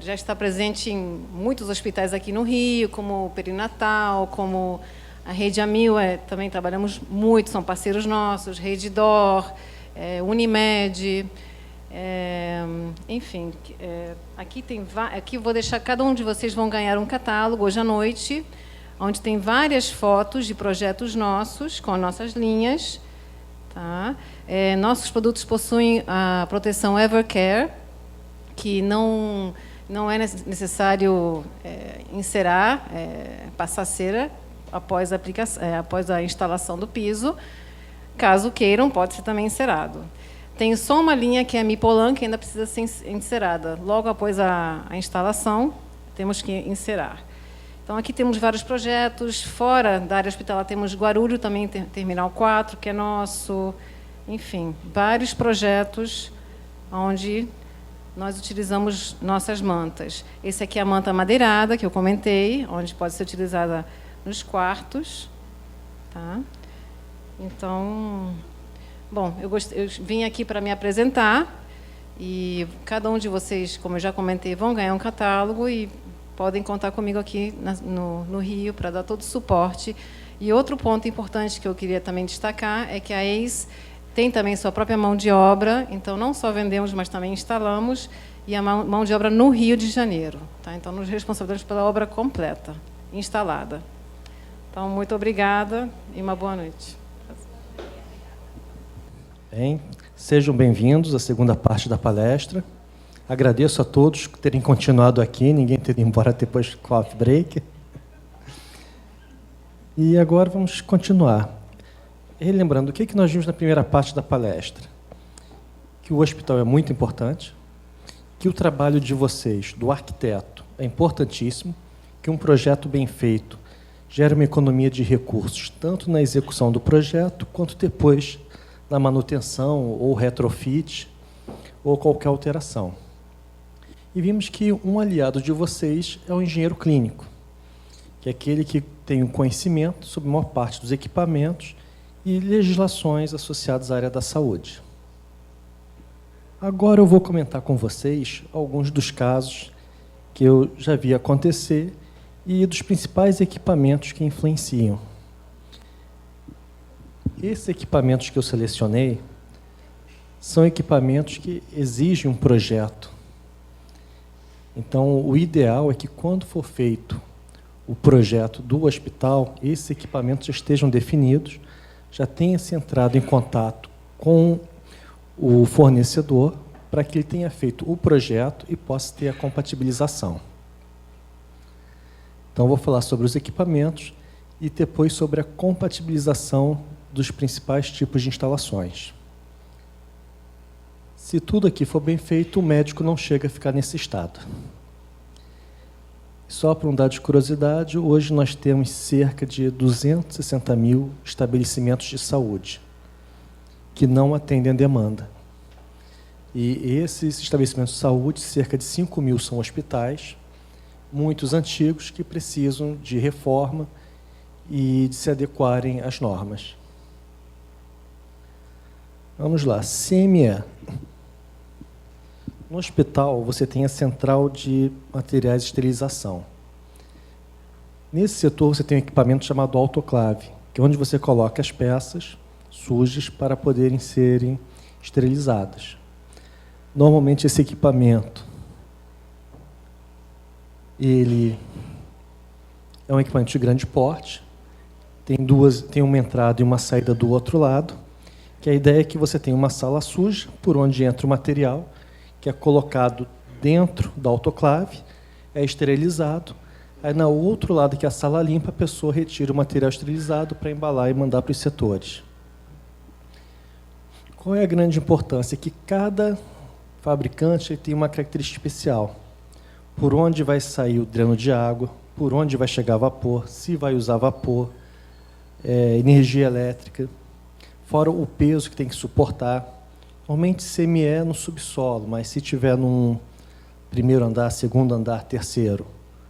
já está presente em muitos hospitais aqui no Rio, como o perinatal, como A Rede Amil também trabalhamos muito, são parceiros nossos, Rede Dor, Unimed, enfim. Aqui vou deixar, cada um de vocês vão ganhar um catálogo hoje à noite, onde tem várias fotos de projetos nossos, com nossas linhas. Tá? Nossos produtos possuem a proteção Evercare, que não é necessário encerar, passar cera após a instalação do piso. Caso queiram, pode ser também encerado. Tem só uma linha que é a Mipolan, que ainda precisa ser encerada. Logo após a instalação, temos que encerar. Então, aqui temos vários projetos. Fora da área hospitalar, temos Guarulhos, também Terminal 4, que é nosso. Enfim, vários projetos onde nós utilizamos nossas mantas. Esse aqui é a manta madeirada, que eu comentei, onde pode ser utilizada nos quartos. Tá? Então, bom, eu vim aqui para me apresentar, e cada um de vocês, como eu já comentei, vão ganhar um catálogo e podem contar comigo aqui no Rio para dar todo o suporte. E outro ponto importante que eu queria também destacar é que a ACE tem também sua própria mão de obra, então não só vendemos, mas também instalamos, e a mão de obra no Rio de Janeiro. Tá? Então, nos responsabilizamos pela obra completa, instalada. Então, muito obrigada e uma boa noite. Bem, sejam bem-vindos à segunda parte da palestra. Agradeço a todos por terem continuado aqui, ninguém ter ido embora depois do coffee break. E agora vamos continuar. Relembrando, o que nós vimos na primeira parte da palestra? Que o hospital é muito importante, que o trabalho de vocês, do arquiteto, é importantíssimo, que um projeto bem feito gera uma economia de recursos, tanto na execução do projeto, quanto depois na manutenção, ou retrofit, ou qualquer alteração. E vimos que um aliado de vocês é o engenheiro clínico, que é aquele que tem o conhecimento sobre a maior parte dos equipamentos e legislações associadas à área da saúde. Agora eu vou comentar com vocês alguns dos casos que eu já vi acontecer e dos principais equipamentos que influenciam. Esses equipamentos que eu selecionei são equipamentos que exigem um projeto. Então, o ideal é que, quando for feito o projeto do hospital, esses equipamentos já estejam definidos, já tenha se entrado em contato com o fornecedor para que ele tenha feito o projeto e possa ter a compatibilização. Então, vou falar sobre os equipamentos e depois sobre a compatibilização dos principais tipos de instalações. Se tudo aqui for bem feito, o médico não chega a ficar nesse estado. Só para um dado de curiosidade, hoje nós temos cerca de 260 mil estabelecimentos de saúde que não atendem a demanda. E esses estabelecimentos de saúde, cerca de 5 mil são hospitais, muitos antigos que precisam de reforma e de se adequarem às normas. Vamos lá, CME. No hospital, você tem a central de materiais de esterilização. Nesse setor, você tem um equipamento chamado autoclave, que é onde você coloca as peças sujas para poderem serem esterilizadas. Normalmente, esse equipamento ele é um equipamento de grande porte, tem uma entrada e uma saída do outro lado, que a ideia é que você tem uma sala suja, por onde entra o material, que é colocado dentro da autoclave, é esterilizado, aí, no outro lado, que é a sala limpa, a pessoa retira o material esterilizado para embalar e mandar para os setores. Qual é a grande importância? Que cada fabricante tem uma característica especial. Por onde vai sair o dreno de água, por onde vai chegar vapor, se vai usar vapor, energia elétrica, fora o peso que tem que suportar. Normalmente, CME é no subsolo, mas se tiver num primeiro andar, segundo andar, terceiro,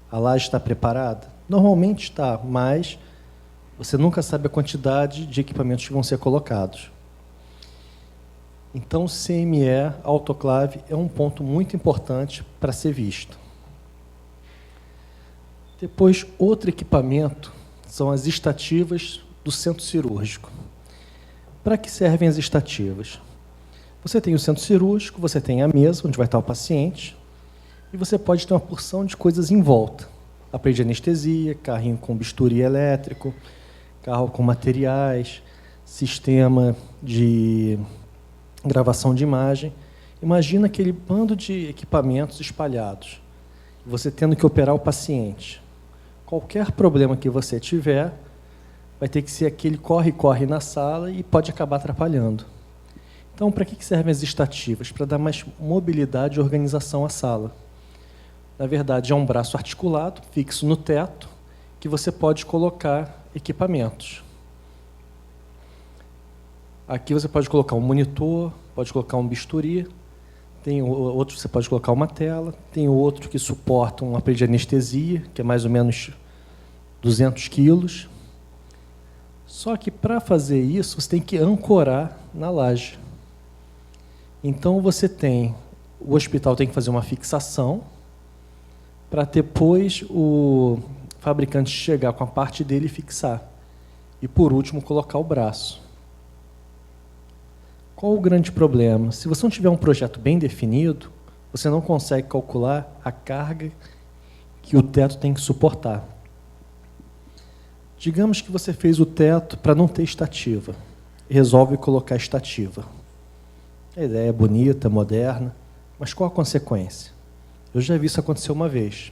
a laje está preparada? Normalmente está, mas você nunca sabe a quantidade de equipamentos que vão ser colocados. Então, CME, autoclave, é um ponto muito importante para ser visto. Depois, outro equipamento são as estativas do centro cirúrgico. Para que servem as estativas? Você tem o centro cirúrgico, você tem a mesa onde vai estar o paciente, e você pode ter uma porção de coisas em volta. Aparelho de anestesia, carrinho com bisturi elétrico, carro com materiais, sistema de gravação de imagem. Imagina aquele bando de equipamentos espalhados, você tendo que operar o paciente. Qualquer problema que você tiver, vai ter que ser aquele corre-corre na sala e pode acabar atrapalhando. Então, para que servem as estativas? Para dar mais mobilidade e organização à sala. Na verdade, é um braço articulado, fixo no teto, que você pode colocar equipamentos. Aqui você pode colocar um monitor, pode colocar um bisturi, tem outro que você pode colocar uma tela, tem outro que suporta um aparelho de anestesia, que é mais ou menos 200 quilos. Só que para fazer isso, você tem que ancorar na laje. Então o hospital tem que fazer uma fixação para depois o fabricante chegar com a parte dele e fixar. E por último, colocar o braço. Qual o grande problema? Se você não tiver um projeto bem definido, você não consegue calcular a carga que o teto tem que suportar. Digamos que você fez o teto para não ter estativa, e resolve colocar estativa. A ideia é bonita, moderna, mas qual a consequência? Eu já vi isso acontecer uma vez.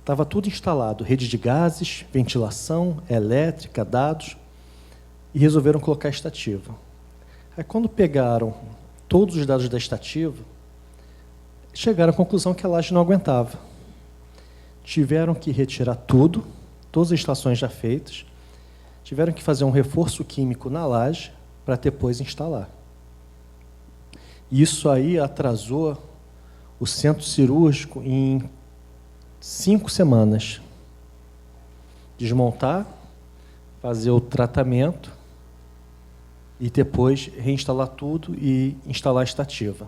Estava tudo instalado, rede de gases, ventilação, elétrica, dados, e resolveram colocar estativa. Aí, quando pegaram todos os dados da estativa, chegaram à conclusão que a laje não aguentava. Tiveram que retirar tudo, todas as instalações já feitas, tiveram que fazer um reforço químico na laje para depois instalar. Isso aí atrasou o centro cirúrgico em 5 semanas. Desmontar, fazer o tratamento e depois reinstalar tudo e instalar a estativa.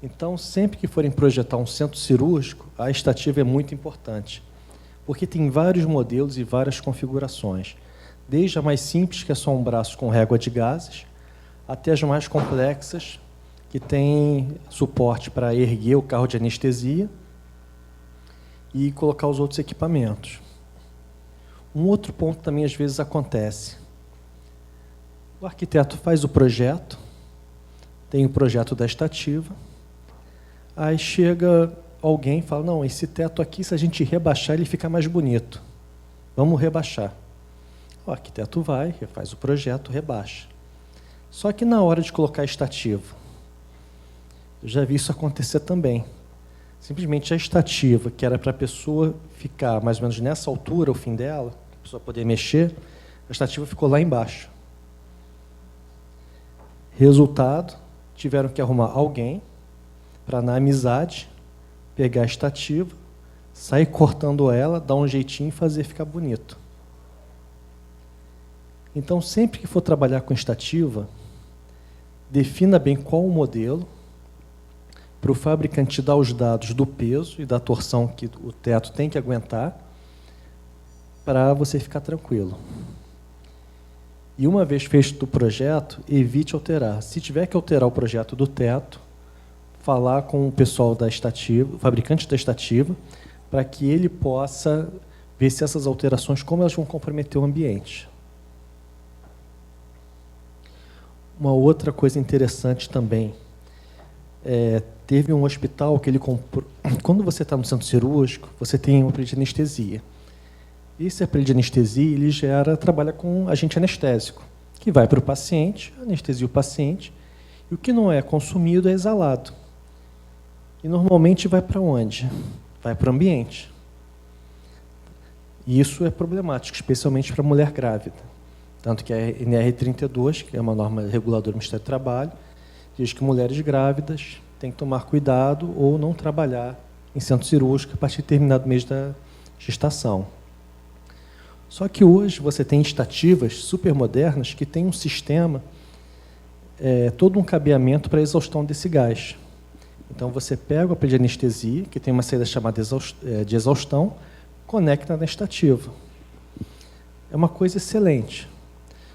Então, sempre que forem projetar um centro cirúrgico, a estativa é muito importante, porque tem vários modelos e várias configurações, desde a mais simples, que é só um braço com régua de gases, até as mais complexas, que tem suporte para erguer o carro de anestesia e colocar os outros equipamentos. Um outro ponto também às vezes acontece. O arquiteto faz o projeto, tem o projeto da estativa, aí chega alguém e fala, não, esse teto aqui, se a gente rebaixar, ele fica mais bonito. Vamos rebaixar. O arquiteto vai, faz o projeto, rebaixa. Só que na hora de colocar a estativa, eu já vi isso acontecer também. Simplesmente a estativa, que era para a pessoa ficar mais ou menos nessa altura, o fim dela, a pessoa poder mexer, a estativa ficou lá embaixo. Resultado, tiveram que arrumar alguém para, na amizade, pegar a estativa, sair cortando ela, dar um jeitinho e fazer ficar bonito. Então, sempre que for trabalhar com estativa, defina bem qual o modelo, para o fabricante dar os dados do peso e da torção que o teto tem que aguentar, para você ficar tranquilo. E uma vez feito o projeto, evite alterar. Se tiver que alterar o projeto do teto, falar com o pessoal da estativa, o fabricante da estativa, para que ele possa ver se essas alterações, como elas vão comprometer o ambiente. Uma outra coisa interessante também, teve um hospital que ele comprou. Quando você está no centro cirúrgico, você tem um aparelho de anestesia. Esse aparelho de anestesia ele trabalha com agente anestésico, que vai para o paciente, anestesia o paciente, e o que não é consumido é exalado. E normalmente vai para onde? Vai para o ambiente. E isso é problemático, especialmente para a mulher grávida. Tanto que a NR32, que é uma norma reguladora do Ministério do Trabalho, diz que mulheres grávidas têm que tomar cuidado ou não trabalhar em centro cirúrgico a partir de determinado mês da gestação. Só que hoje você tem estativas super modernas que têm um sistema, todo um cabeamento para a exaustão desse gás. Então você pega o aparelho de anestesia, que tem uma saída chamada de exaustão, conecta na estativa. é uma coisa excelente.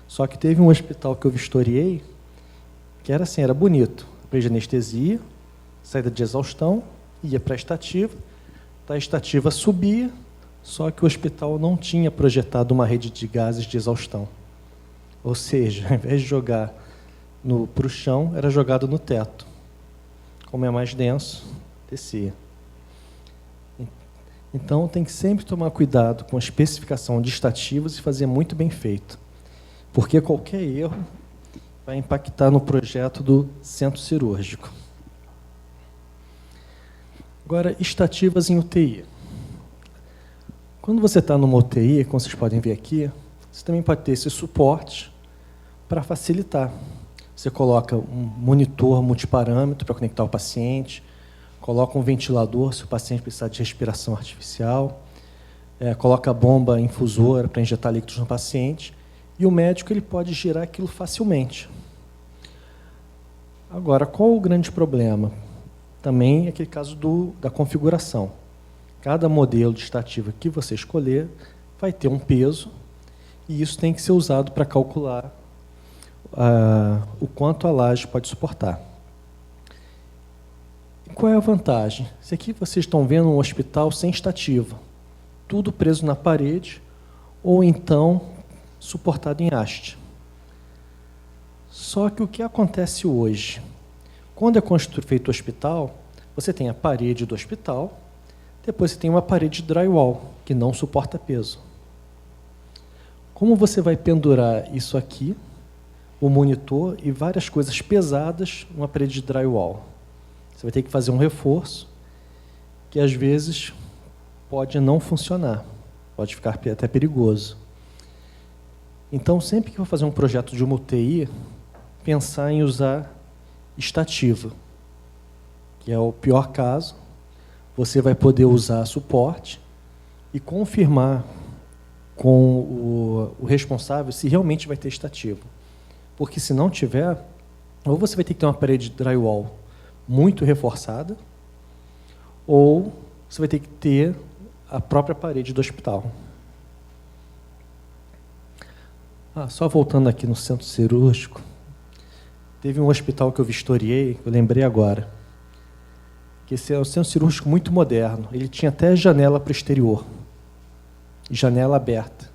Só que teve um hospital que eu vistoriei que era assim, era bonito. Aparelho de anestesia, saída de exaustão, ia para a estativa, da estativa subia, só que o hospital não tinha projetado uma rede de gases de exaustão. Ou seja, ao invés de jogar para o chão, era jogado no teto. Como é mais denso, descia. Então, tem que sempre tomar cuidado com a especificação de estativos e fazer muito bem feito. Porque qualquer erro vai impactar no projeto do centro cirúrgico. Agora, estativas em UTI. Quando você está numa UTI, como vocês podem ver aqui, você também pode ter esse suporte para facilitar. Você coloca um monitor multiparâmetro para conectar o paciente, coloca um ventilador se o paciente precisar de respiração artificial, coloca a bomba infusora para injetar líquidos no paciente, e o médico ele pode girar aquilo facilmente. Agora, qual o grande problema? Também é aquele caso da configuração. Cada modelo de estativa que você escolher vai ter um peso, e isso tem que ser usado para calcular o quanto a laje pode suportar. E qual é a vantagem? Esse aqui vocês estão vendo um hospital sem estativa, tudo preso na parede, ou então suportado em haste. Só que o que acontece hoje? Quando é feito o hospital, você tem a parede do hospital, depois você tem uma parede de drywall, que não suporta peso. Como você vai pendurar isso aqui, o monitor e várias coisas pesadas numa parede de drywall? Você vai ter que fazer um reforço, que às vezes pode não funcionar, pode ficar até perigoso. Então, sempre que eu for fazer um projeto de uma UTI, pensar em usar estativa, que é o pior caso. Você vai poder usar suporte e confirmar com o responsável se realmente vai ter estativa. Porque se não tiver, ou você vai ter que ter uma parede de drywall muito reforçada, ou você vai ter que ter a própria parede do hospital. Só voltando aqui no centro cirúrgico, teve um hospital que eu vistoriei, eu lembrei agora, que esse é um centro cirúrgico muito moderno. Ele tinha até janela para o exterior, janela aberta.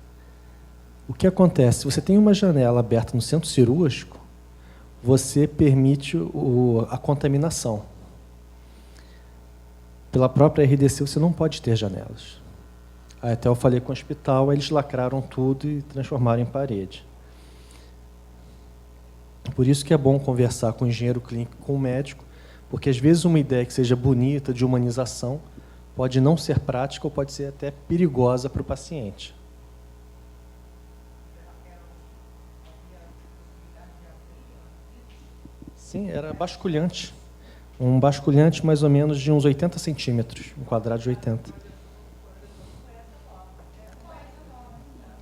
O que acontece? Se você tem uma janela aberta no centro cirúrgico, você permite a contaminação. Pela própria RDC, você não pode ter janelas. Aí até eu falei com o hospital, eles lacraram tudo e transformaram em parede. Por isso que é bom conversar com o engenheiro clínico, com o médico, porque às vezes uma ideia que seja bonita, de humanização, pode não ser prática ou pode ser até perigosa para o paciente. Sim, era basculhante. Um basculhante mais ou menos de uns 80 centímetros, um quadrado de 80.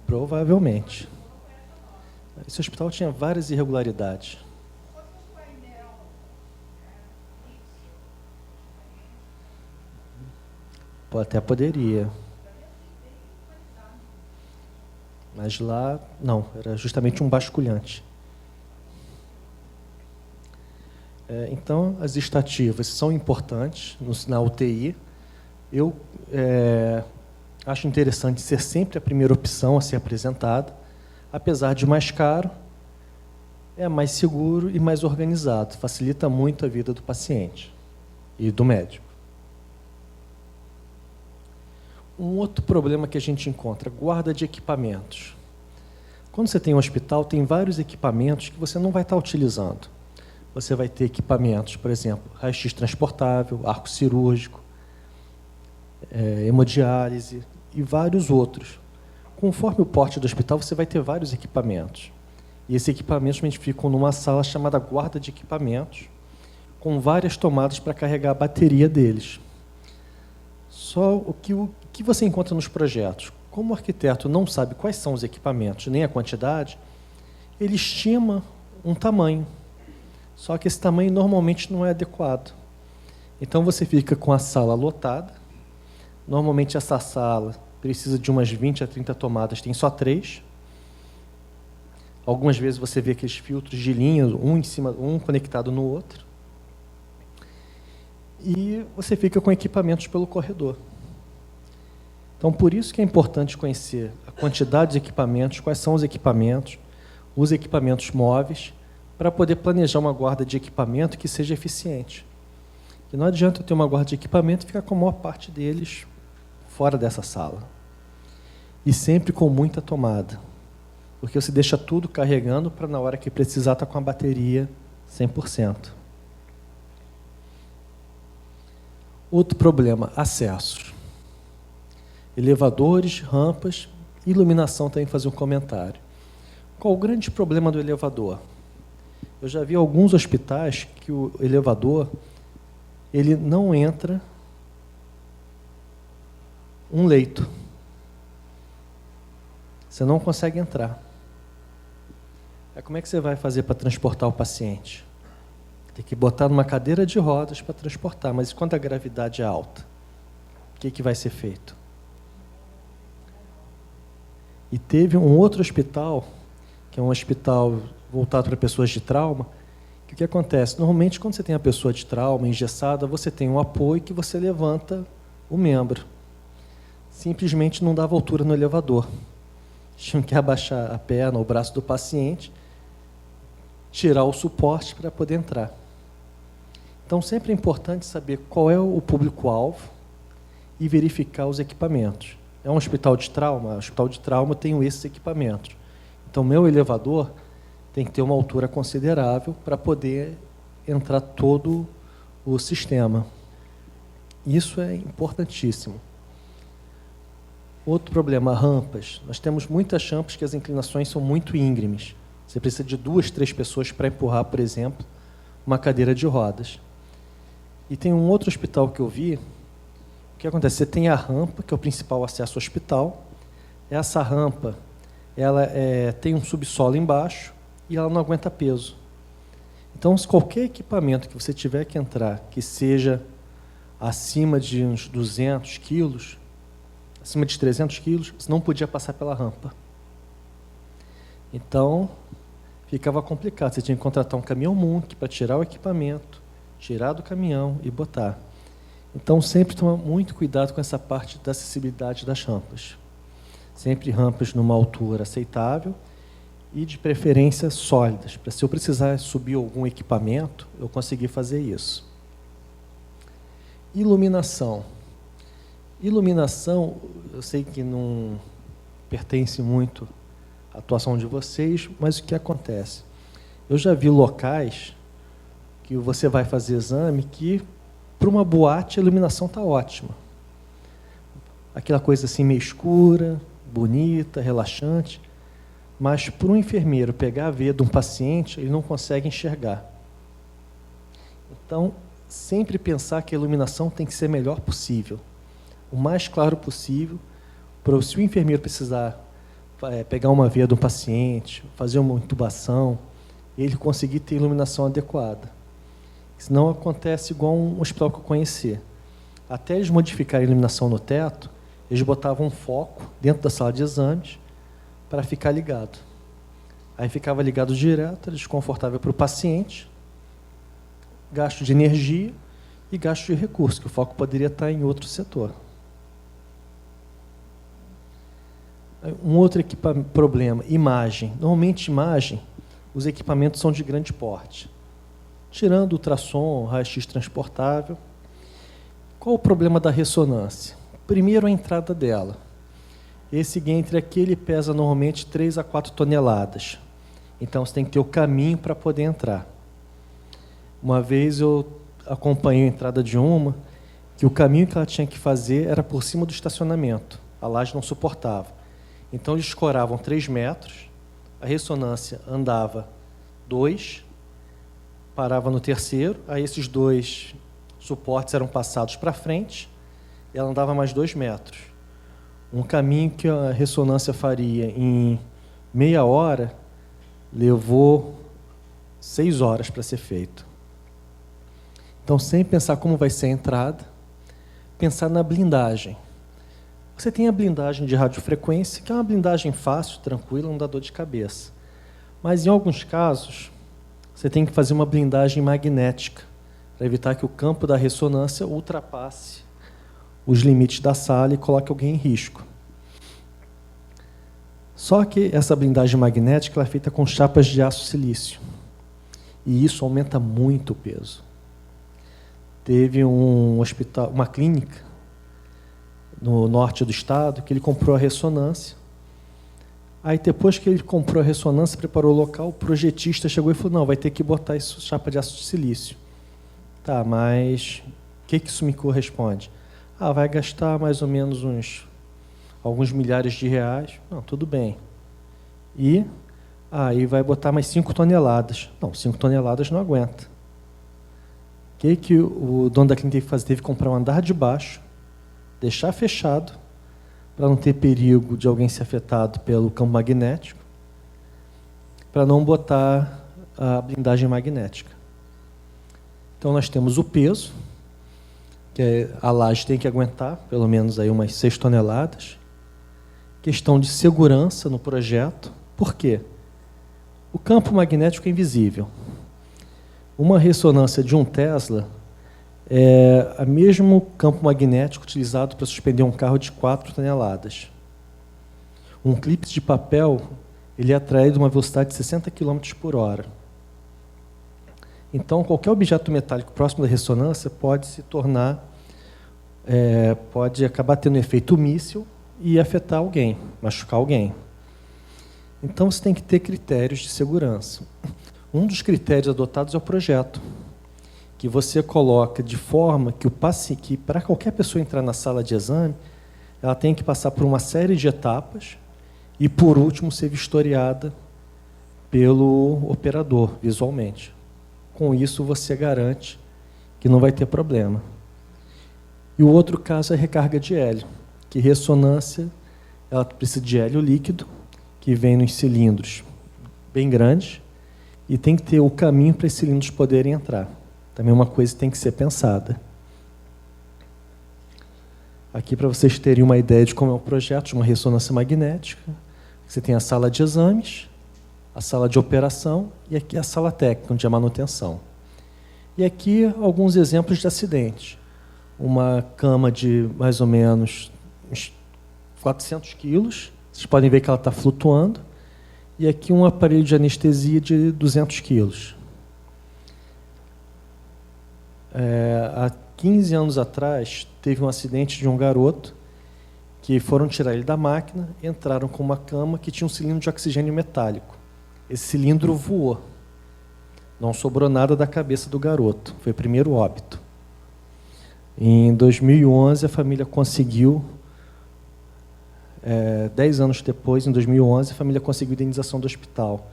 Provavelmente. Esse hospital tinha várias irregularidades. Até poderia. Mas lá, não, era justamente um basculhante. Então, as estativas são importantes na UTI. Eu acho interessante ser sempre a primeira opção a ser apresentada, apesar de mais caro, é mais seguro e mais organizado, facilita muito a vida do paciente e do médico. Um outro problema que a gente encontra, guarda de equipamentos. Quando você tem um hospital, tem vários equipamentos que você não vai estar utilizando. Você vai ter equipamentos, por exemplo, raio-x transportável, arco cirúrgico, hemodiálise e vários outros. Conforme o porte do hospital, você vai ter vários equipamentos. E esses equipamentos ficam numa sala chamada guarda de equipamentos, com várias tomadas para carregar a bateria deles. Só o que você encontra nos projetos? Como o arquiteto não sabe quais são os equipamentos, nem a quantidade, ele estima um tamanho. Só que esse tamanho normalmente não é adequado. Então você fica com a sala lotada. Normalmente essa sala precisa de umas 20 a 30 tomadas, tem só 3. Algumas vezes você vê aqueles filtros de linha, um conectado no outro. E você fica com equipamentos pelo corredor. Então, por isso que é importante conhecer a quantidade de equipamentos, quais são os equipamentos móveis, para poder planejar uma guarda de equipamento que seja eficiente. E não adianta eu ter uma guarda de equipamento e ficar com a maior parte deles fora dessa sala. E sempre com muita tomada, porque você deixa tudo carregando para, na hora que precisar, estar com a bateria 100%. Outro problema, acessos. Elevadores, rampas, iluminação, também fazer um comentário. Qual o grande problema do elevador? Eu já vi alguns hospitais que o elevador ele não entra um leito. Você não consegue entrar. Aí como é que você vai fazer para transportar o paciente? Tem que botar numa cadeira de rodas para transportar, mas quando a gravidade é alta, o que vai ser feito? E teve um outro hospital, que é um hospital voltado para pessoas de trauma, que o que acontece? Normalmente, quando você tem a pessoa de trauma, engessada, você tem um apoio que você levanta o membro. Simplesmente não dava altura no elevador. Tinham que abaixar a perna, o braço do paciente, tirar o suporte para poder entrar. Então, sempre é importante saber qual é o público-alvo e verificar os equipamentos. É um hospital de trauma? O hospital de trauma tem esses equipamentos. Então, meu elevador tem que ter uma altura considerável para poder entrar todo o sistema. Isso é importantíssimo. Outro problema, rampas. Nós temos muitas rampas que as inclinações são muito íngremes. Você precisa de 2, 3 pessoas para empurrar, por exemplo, uma cadeira de rodas. E tem um outro hospital que eu vi. O que acontece? Você tem a rampa, que é o principal acesso ao hospital. Essa rampa, ela tem um subsolo embaixo e ela não aguenta peso. Então, se qualquer equipamento que você tiver que entrar, que seja acima de uns 200 quilos, acima de 300 quilos, você não podia passar pela rampa. Então, ficava complicado. Você tinha que contratar um caminhão Munk para tirar o equipamento, tirar do caminhão e botar. Então, sempre tomar muito cuidado com essa parte da acessibilidade das rampas. Sempre rampas numa altura aceitável e, de preferência, sólidas, para se eu precisar subir algum equipamento, eu conseguir fazer isso. Iluminação. Iluminação, eu sei que não pertence muito à atuação de vocês, mas o que acontece? Eu já vi locais que você vai fazer exame que, para uma boate, a iluminação está ótima. Aquela coisa assim meio escura, bonita, relaxante, mas para um enfermeiro pegar a veia de um paciente, ele não consegue enxergar. Então, sempre pensar que a iluminação tem que ser a melhor possível, o mais claro possível, para se o enfermeiro precisar pegar uma veia de um paciente, fazer uma intubação, ele conseguir ter iluminação adequada. Senão acontece igual um hospital que eu conheci. Até eles modificarem a iluminação no teto, eles botavam um foco dentro da sala de exames para ficar ligado. Aí ficava ligado direto, desconfortável para o paciente, gasto de energia e gasto de recurso, que o foco poderia estar em outro setor. Um outro problema, imagem. Normalmente, imagem, os equipamentos são de grande porte. Tirando o ultrassom, raio-x transportável. Qual o problema da ressonância? Primeiro, a entrada dela. Esse Gantry aqui, ele pesa normalmente 3 a 4 toneladas. Então, você tem que ter o caminho para poder entrar. Uma vez eu acompanhei a entrada de uma, que o caminho que ela tinha que fazer era por cima do estacionamento. A laje não suportava. Então, eles escoravam 3 metros, a ressonância andava 2, parava no terceiro, aí esses 2 suportes eram passados para frente, e ela andava mais 2 metros. Um caminho que a ressonância faria em meia hora, levou 6 horas para ser feito. Então, sempre pensar como vai ser a entrada, pensar na blindagem. Você tem a blindagem de radiofrequência, que é uma blindagem fácil, tranquila, não dá dor de cabeça. Mas, em alguns casos, você tem que fazer uma blindagem magnética para evitar que o campo da ressonância ultrapasse os limites da sala e coloque alguém em risco. Só que essa blindagem magnética ela é feita com chapas de aço silício. E isso aumenta muito o peso. Teve um hospital, uma clínica no norte do estado que ele comprou a ressonância. Aí depois que ele comprou a ressonância, preparou o local, o projetista chegou e falou, não, vai ter que botar isso chapa de aço de silício. Tá, mas o que isso me corresponde? Ah, vai gastar mais ou menos alguns milhares de reais. Não, tudo bem. E aí vai botar mais 5 toneladas. Não, 5 toneladas não aguenta. O que o dono da clínica teve que fazer? Teve que comprar um andar de baixo, deixar fechado, para não ter perigo de alguém ser afetado pelo campo magnético, para não botar a blindagem magnética. Então, nós temos o peso, que a laje tem que aguentar, pelo menos aí umas 6 toneladas. Questão de segurança no projeto. Por quê? O campo magnético é invisível. Uma ressonância de 1 Tesla é o mesmo campo magnético utilizado para suspender um carro de 4 toneladas. Um clipe de papel ele é atraído a uma velocidade de 60 km por hora. Então, qualquer objeto metálico próximo da ressonância pode se tornar, pode acabar tendo um efeito míssil e afetar alguém, machucar alguém. Então, você tem que ter critérios de segurança. Um dos critérios adotados é o projeto, que você coloca de forma que que para qualquer pessoa entrar na sala de exame, ela tem que passar por uma série de etapas e, por último, ser vistoriada pelo operador, visualmente. Com isso, você garante que não vai ter problema. E o outro caso é a recarga de hélio, que ressonância ela precisa de hélio líquido, que vem nos cilindros bem grandes, e tem que ter o caminho para esses cilindros poderem entrar. Também é uma coisa que tem que ser pensada. Aqui, para vocês terem uma ideia de como é o projeto de uma ressonância magnética, você tem a sala de exames, a sala de operação e aqui a sala técnica, onde é manutenção. E aqui alguns exemplos de acidentes. Uma cama de mais ou menos uns 400 quilos, vocês podem ver que ela está flutuando, e aqui um aparelho de anestesia de 200 quilos. Há 15 anos atrás, teve um acidente de um garoto que foram tirar ele da máquina, entraram com uma cama que tinha um cilindro de oxigênio metálico. Esse cilindro voou. Não sobrou nada da cabeça do garoto. Foi o primeiro óbito. Em 2011, a família conseguiu, 10 anos depois, em 2011, a família conseguiu a indenização do hospital.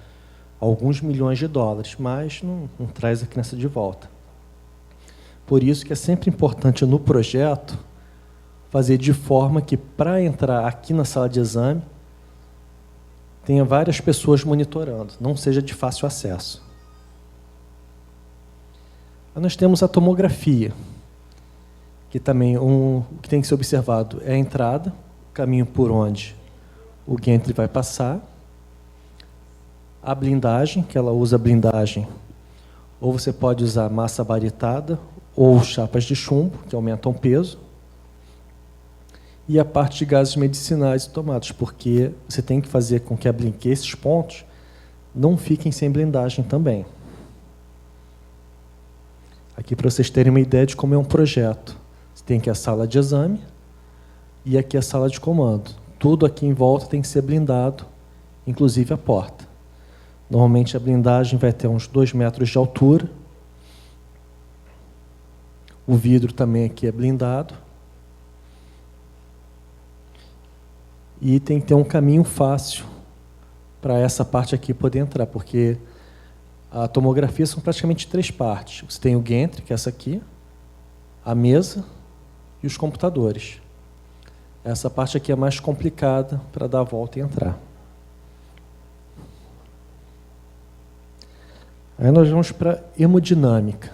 Alguns milhões de dólares, mas não traz a criança de volta. Por isso que é sempre importante no projeto fazer de forma que, para entrar aqui na sala de exame, tenha várias pessoas monitorando, não seja de fácil acesso. Aí nós temos a tomografia, que também o que tem que ser observado é a entrada, o caminho por onde o gantry vai passar, a blindagem, que ela usa blindagem, ou você pode usar massa baritada, ou chapas de chumbo, que aumentam o peso, e a parte de gases medicinais tomados, porque você tem que fazer com que esses pontos não fiquem sem blindagem também. Aqui, para vocês terem uma ideia de como é um projeto. Você tem aqui a sala de exame e aqui a sala de comando. Tudo aqui em volta tem que ser blindado, inclusive a porta. Normalmente a blindagem vai ter uns 2 metros de altura. O vidro também aqui é blindado. E tem que ter um caminho fácil para essa parte aqui poder entrar, porque a tomografia são praticamente 3 partes. Você tem o gantry, que é essa aqui, a mesa e os computadores. Essa parte aqui é mais complicada para dar a volta e entrar. Aí nós vamos para a hemodinâmica.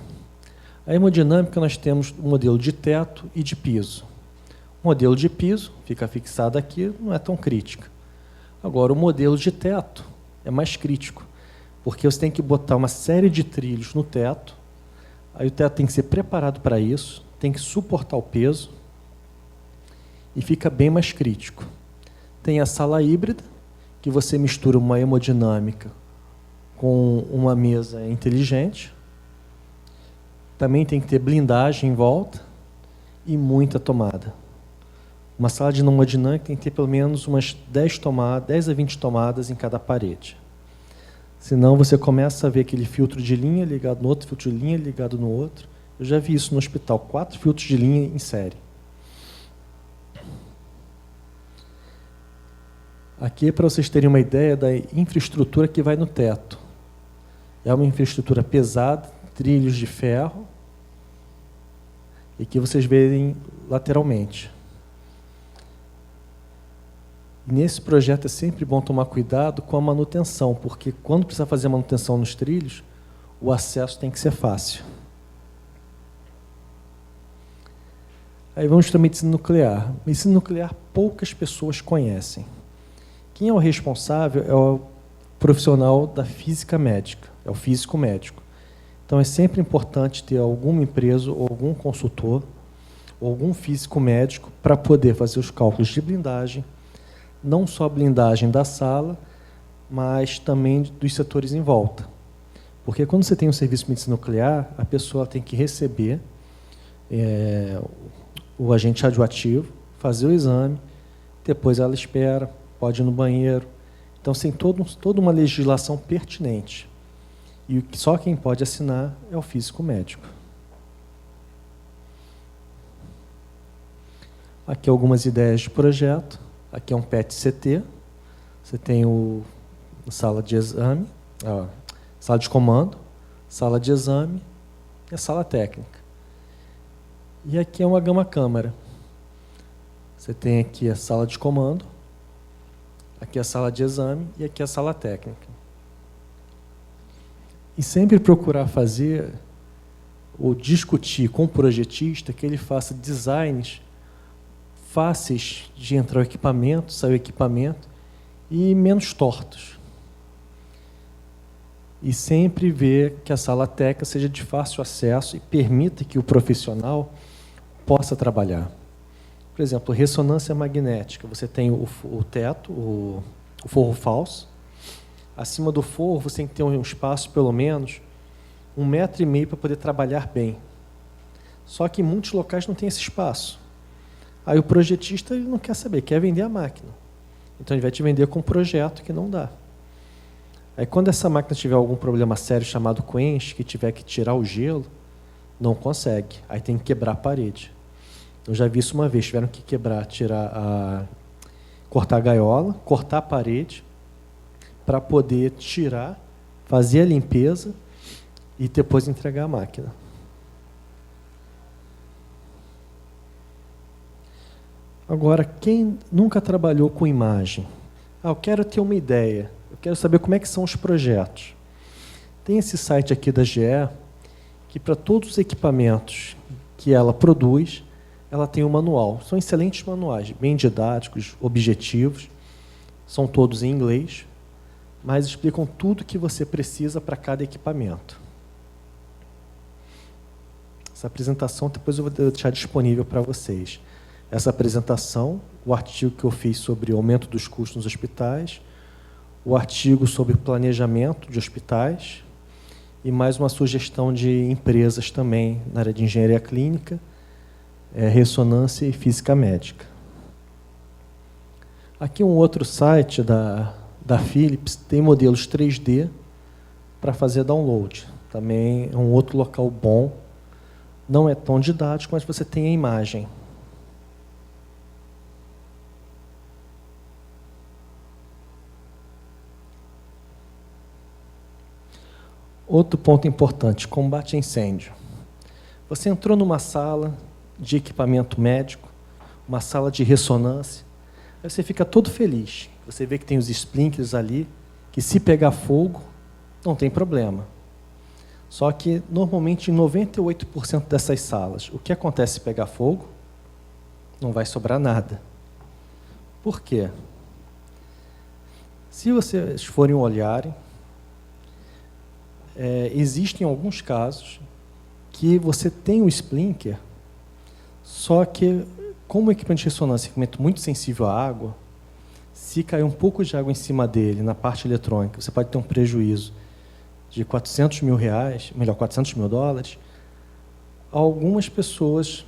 A hemodinâmica nós temos o modelo de teto e de piso. O modelo de piso fica fixado aqui, não é tão crítica. Agora, o modelo de teto é mais crítico. porque você tem que botar uma série de trilhos no teto, aí o teto tem que ser preparado para isso, tem que suportar o peso, e fica bem mais crítico. Tem a sala híbrida, que você mistura uma hemodinâmica com uma mesa inteligente. Também tem que ter blindagem em volta e muita tomada. Uma sala de hemodinâmica tem que ter pelo menos umas 10 a 20 tomadas em cada parede. Senão você começa a ver aquele filtro de linha ligado no outro, filtro de linha ligado no outro. Eu já vi isso no hospital, 4 filtros de linha em série. Aqui é para vocês terem uma ideia da infraestrutura que vai no teto. É uma infraestrutura pesada, trilhos de ferro, e que vocês veem lateralmente. E nesse projeto é sempre bom tomar cuidado com a manutenção, porque quando precisa fazer manutenção nos trilhos, o acesso tem que ser fácil. Aí vamos para a medicina nuclear. Medicina nuclear poucas pessoas conhecem. Quem é o responsável é o profissional da física médica, é o físico médico. Então é sempre importante ter alguma empresa ou algum consultor ou algum físico médico para poder fazer os cálculos de blindagem, não só a blindagem da sala, mas também dos setores em volta. Porque quando você tem um serviço de medicina nuclear, a pessoa tem que receber o agente radioativo, fazer o exame, depois ela espera, pode ir no banheiro. Então, tem toda uma legislação pertinente. E só quem pode assinar é o físico médico. Aqui algumas ideias de projeto. Aqui é um PET-CT. Você tem a sala de exame, sala de comando, sala de exame e a sala técnica. E aqui é uma gama-câmara. Você tem aqui a sala de comando, aqui a sala de exame e aqui a sala técnica. E sempre procurar fazer ou discutir com o projetista que ele faça designs fáceis de entrar o equipamento, sair o equipamento e menos tortos. E sempre ver que a sala técnica seja de fácil acesso e permita que o profissional possa trabalhar. Por exemplo, ressonância magnética. Você tem o teto, o forro falso. Acima do forro, você tem que ter um espaço, pelo menos, 1,5 metros para poder trabalhar bem. Só que em muitos locais não tem esse espaço. Aí o projetista ele não quer saber, quer vender a máquina. Então ele vai te vender com um projeto que não dá. Aí quando essa máquina tiver algum problema sério chamado quench, que tiver que tirar o gelo, não consegue. Aí tem que quebrar a parede. Eu já vi isso uma vez, tiveram que cortar a gaiola, cortar a parede, para poder tirar, fazer a limpeza e depois entregar a máquina. Agora, quem nunca trabalhou com imagem? Eu quero ter uma ideia, eu quero saber como é que são os projetos. Tem esse site aqui da GE, que para todos os equipamentos que ela produz, ela tem um manual. São excelentes manuais, bem didáticos, objetivos, são todos em inglês, mas explicam tudo que você precisa para cada equipamento. Essa apresentação depois eu vou deixar disponível para vocês. Essa apresentação, o artigo que eu fiz sobre o aumento dos custos nos hospitais, o artigo sobre planejamento de hospitais e mais uma sugestão de empresas também na área de engenharia clínica, ressonância e física médica. Aqui um outro site da Philips, tem modelos 3D para fazer download. Também é um outro local bom. Não é tão didático, mas você tem a imagem. Outro ponto importante, combate a incêndio. Você entrou numa sala de equipamento médico, uma sala de ressonância, aí você fica todo feliz. Você vê que tem os sprinklers ali, que se pegar fogo, não tem problema. Só que, normalmente, em 98% dessas salas, o que acontece se pegar fogo? Não vai sobrar nada. Por quê? Se vocês forem olharem, existem alguns casos que você tem o Splinker, só que, como o equipamento de ressonância é um equipamento muito sensível à água, se cair um pouco de água em cima dele, na parte eletrônica, você pode ter um prejuízo de R$400 mil, melhor, $400 mil. Algumas pessoas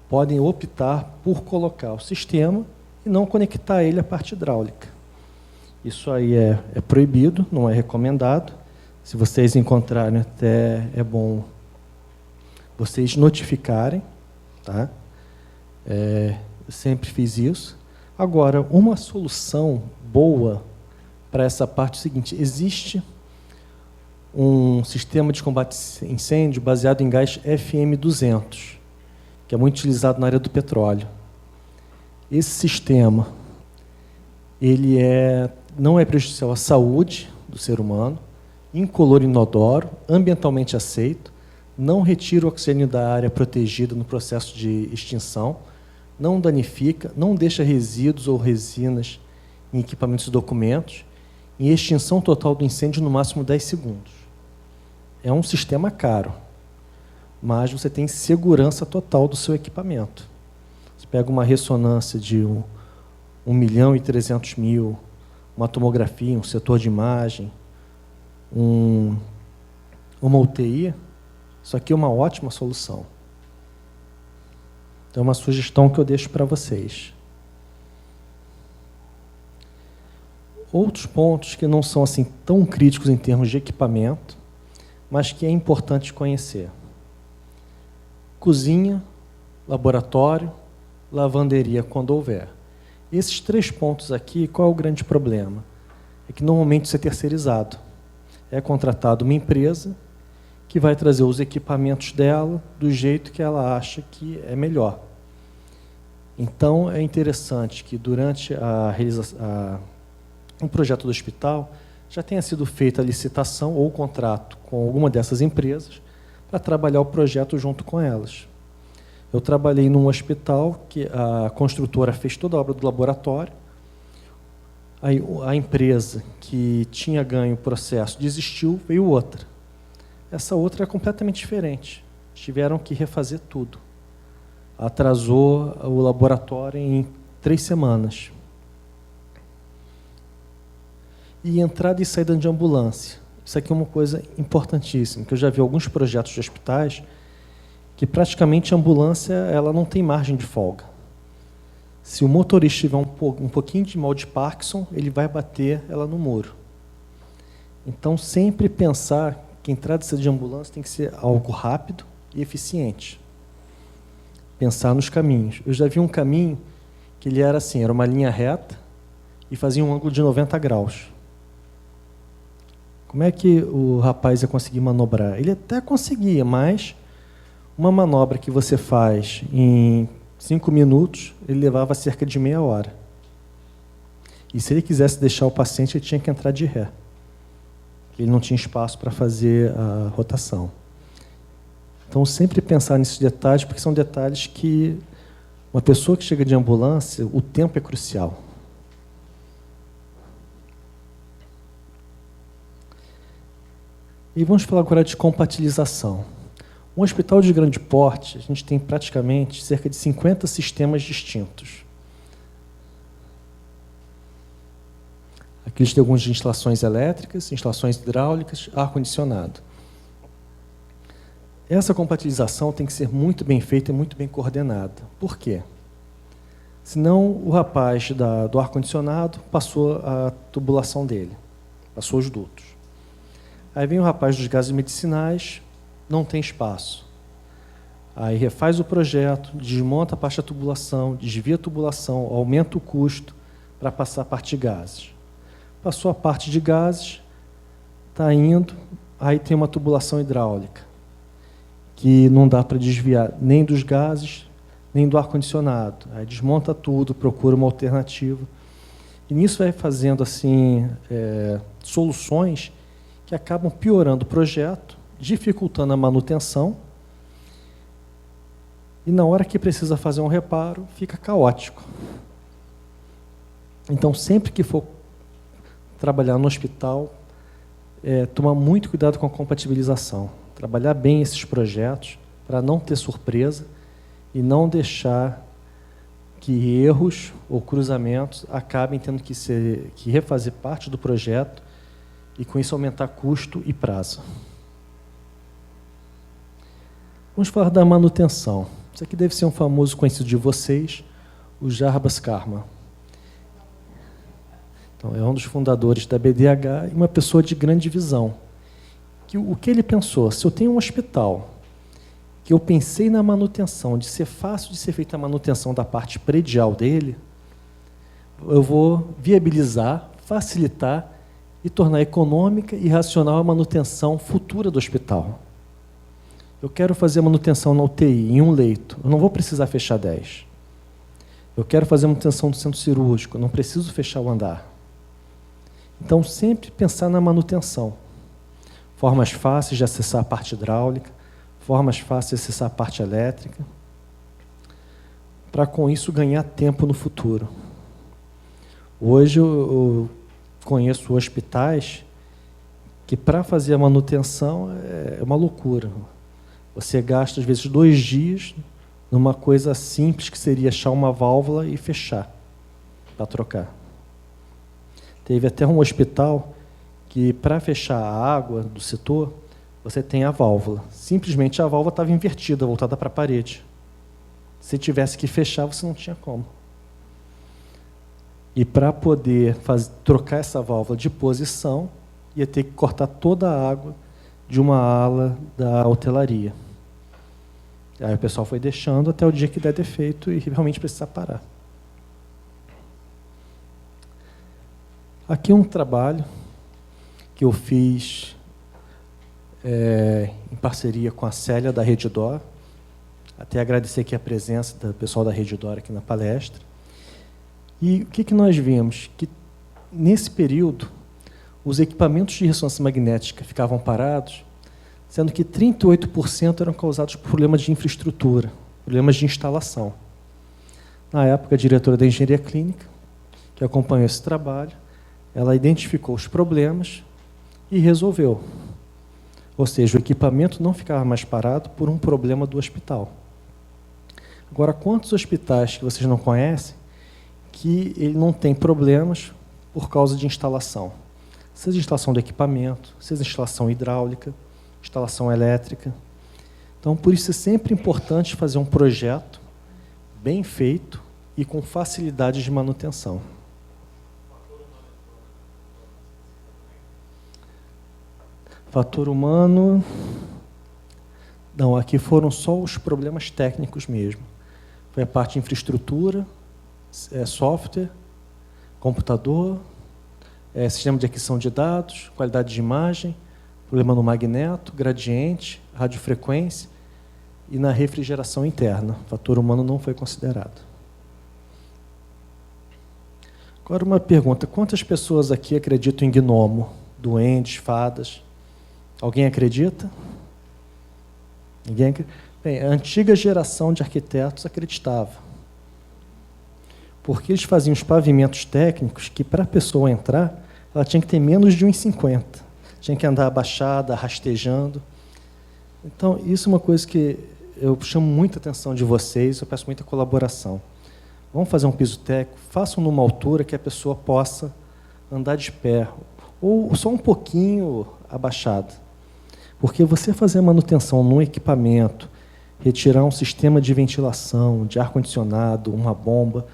podem optar por colocar o sistema e não conectar ele à parte hidráulica. Isso aí é proibido, não é recomendado. Se vocês encontrarem, até é bom vocês notificarem, tá? Eu sempre fiz isso. Agora, uma solução boa para essa parte é o seguinte: existe um sistema de combate a incêndio baseado em gás FM200, que é muito utilizado na área do petróleo. Esse sistema ele não é prejudicial à saúde do ser humano, incolor inodoro, ambientalmente aceito, não retira o oxigênio da área protegida no processo de extinção, não danifica, não deixa resíduos ou resinas em equipamentos e documentos, e extinção total do incêndio no máximo 10 segundos. É um sistema caro, mas você tem segurança total do seu equipamento. Você pega uma ressonância de 1.300.000, uma tomografia, um setor de imagem, uma UTI, isso aqui é uma ótima solução. Então, é uma sugestão que eu deixo para vocês. Outros pontos que não são assim tão críticos em termos de equipamento, mas que é importante conhecer: cozinha, laboratório, lavanderia, quando houver. Esses 3 pontos aqui, qual é o grande problema? É que normalmente isso é terceirizado. É contratado uma empresa que vai trazer os equipamentos dela do jeito que ela acha que é melhor. Então, é interessante que durante um projeto do hospital já tenha sido feita a licitação ou o contrato com alguma dessas empresas para trabalhar o projeto junto com elas. Eu trabalhei num hospital que a construtora fez toda a obra do laboratório. Aí, a empresa que tinha ganho o processo desistiu, veio outra. Essa outra é completamente diferente. Tiveram que refazer tudo. Atrasou o laboratório em 3 semanas. E entrada e saída de ambulância. Isso aqui é uma coisa importantíssima, que eu já vi alguns projetos de hospitais que praticamente a ambulância ela não tem margem de folga. Se o motorista tiver um pouquinho de mal de Parkinson, ele vai bater ela no muro. Então, sempre pensar que a entrada e saída de ambulância tem que ser algo rápido e eficiente. Pensar nos caminhos. Eu já vi um caminho que ele era assim, era uma linha reta e fazia um ângulo de 90 graus. Como é que o rapaz ia conseguir manobrar? Ele até conseguia, mas uma manobra que você faz em 5 minutos, ele levava cerca de meia hora. E se ele quisesse deixar o paciente, ele tinha que entrar de ré. Ele não tinha espaço para fazer a rotação. Então, sempre pensar nesses detalhes, porque são detalhes que uma pessoa que chega de ambulância, o tempo é crucial. E vamos falar agora de compatibilização. Um hospital de grande porte, a gente tem praticamente cerca de 50 sistemas distintos. Aqui eles têm algumas instalações elétricas, instalações hidráulicas, ar-condicionado. Essa compatibilização tem que ser muito bem feita e muito bem coordenada. Por quê? Senão o rapaz do ar-condicionado passou a tubulação dele, passou os dutos. Aí vem o rapaz dos gases medicinais, não tem espaço. Aí refaz o projeto, desmonta a parte da tubulação, desvia a tubulação, aumenta o custo para passar a parte de gases. Passou a parte de gases, está indo, aí tem uma tubulação hidráulica, que não dá para desviar nem dos gases, nem do ar-condicionado. Aí desmonta tudo, procura uma alternativa. E nisso vai fazendo assim, soluções que acabam piorando o projeto, dificultando a manutenção, e na hora que precisa fazer um reparo, fica caótico. Então, sempre que for trabalhar no hospital, tomar muito cuidado com a compatibilização, trabalhar bem esses projetos para não ter surpresa e não deixar que erros ou cruzamentos acabem tendo que refazer parte do projeto e com isso aumentar custo e prazo. Vamos falar da manutenção. Isso aqui deve ser um famoso conhecido de vocês, o Jarbas Karma. Então, é um dos fundadores da BDH e uma pessoa de grande visão. O que ele pensou? Se eu tenho um hospital, que eu pensei na manutenção, de ser fácil de ser feita a manutenção da parte predial dele, eu vou viabilizar, facilitar e tornar econômica e racional a manutenção futura do hospital. Eu quero fazer a manutenção na UTI, em um leito, eu não vou precisar fechar 10. Eu quero fazer a manutenção do centro cirúrgico, eu não preciso fechar o andar. Então, sempre pensar na manutenção. Formas fáceis de acessar a parte hidráulica, formas fáceis de acessar a parte elétrica, para com isso ganhar tempo no futuro. Hoje eu conheço hospitais que para fazer a manutenção é uma loucura. Você gasta às vezes 2 dias numa coisa simples que seria achar uma válvula e fechar para trocar. Teve até um hospital que, para fechar a água do setor, você tem a válvula. Simplesmente a válvula estava invertida, voltada para a parede. Se tivesse que fechar, você não tinha como. E para poder trocar essa válvula de posição, ia ter que cortar toda a água de uma ala da hotelaria. Aí o pessoal foi deixando até o dia que der defeito e realmente precisar parar. Aqui um trabalho que eu fiz em parceria com a Célia da Redditor. Até agradecer aqui a presença do pessoal da Redditor aqui na palestra. E o que nós vimos? Que nesse período, os equipamentos de ressonância magnética ficavam parados, sendo que 38% eram causados por problemas de infraestrutura, problemas de instalação. Na época, a diretora da engenharia clínica, que acompanhou esse trabalho, ela identificou os problemas e resolveu. Ou seja, o equipamento não ficava mais parado por um problema do hospital. Agora, quantos hospitais que vocês não conhecem que ele não tem problemas por causa de instalação? Seja instalação do equipamento, seja instalação hidráulica, instalação elétrica. Então, por isso é sempre importante fazer um projeto bem feito e com facilidade de manutenção. Fator humano... Não, aqui foram só os problemas técnicos mesmo. Foi a parte de infraestrutura, software, computador, sistema de aquisição de dados, qualidade de imagem, problema no magneto, gradiente, radiofrequência e na refrigeração interna. O fator humano não foi considerado. Agora uma pergunta. Quantas pessoas aqui acreditam em gnomo? Duendes, fadas? Alguém acredita? Ninguém acredita? Bem, a antiga geração de arquitetos acreditava. Porque eles faziam os pavimentos técnicos que, para a pessoa entrar, ela tinha que ter menos de 1,50. Tinha que andar abaixada, rastejando. Então, isso é uma coisa que eu chamo muita atenção de vocês, eu peço muita colaboração. Vamos fazer um piso técnico, façam numa altura que a pessoa possa andar de pé, ou só um pouquinho abaixada. Porque você fazer a manutenção num equipamento, retirar um sistema de ventilação, de ar-condicionado, uma bomba,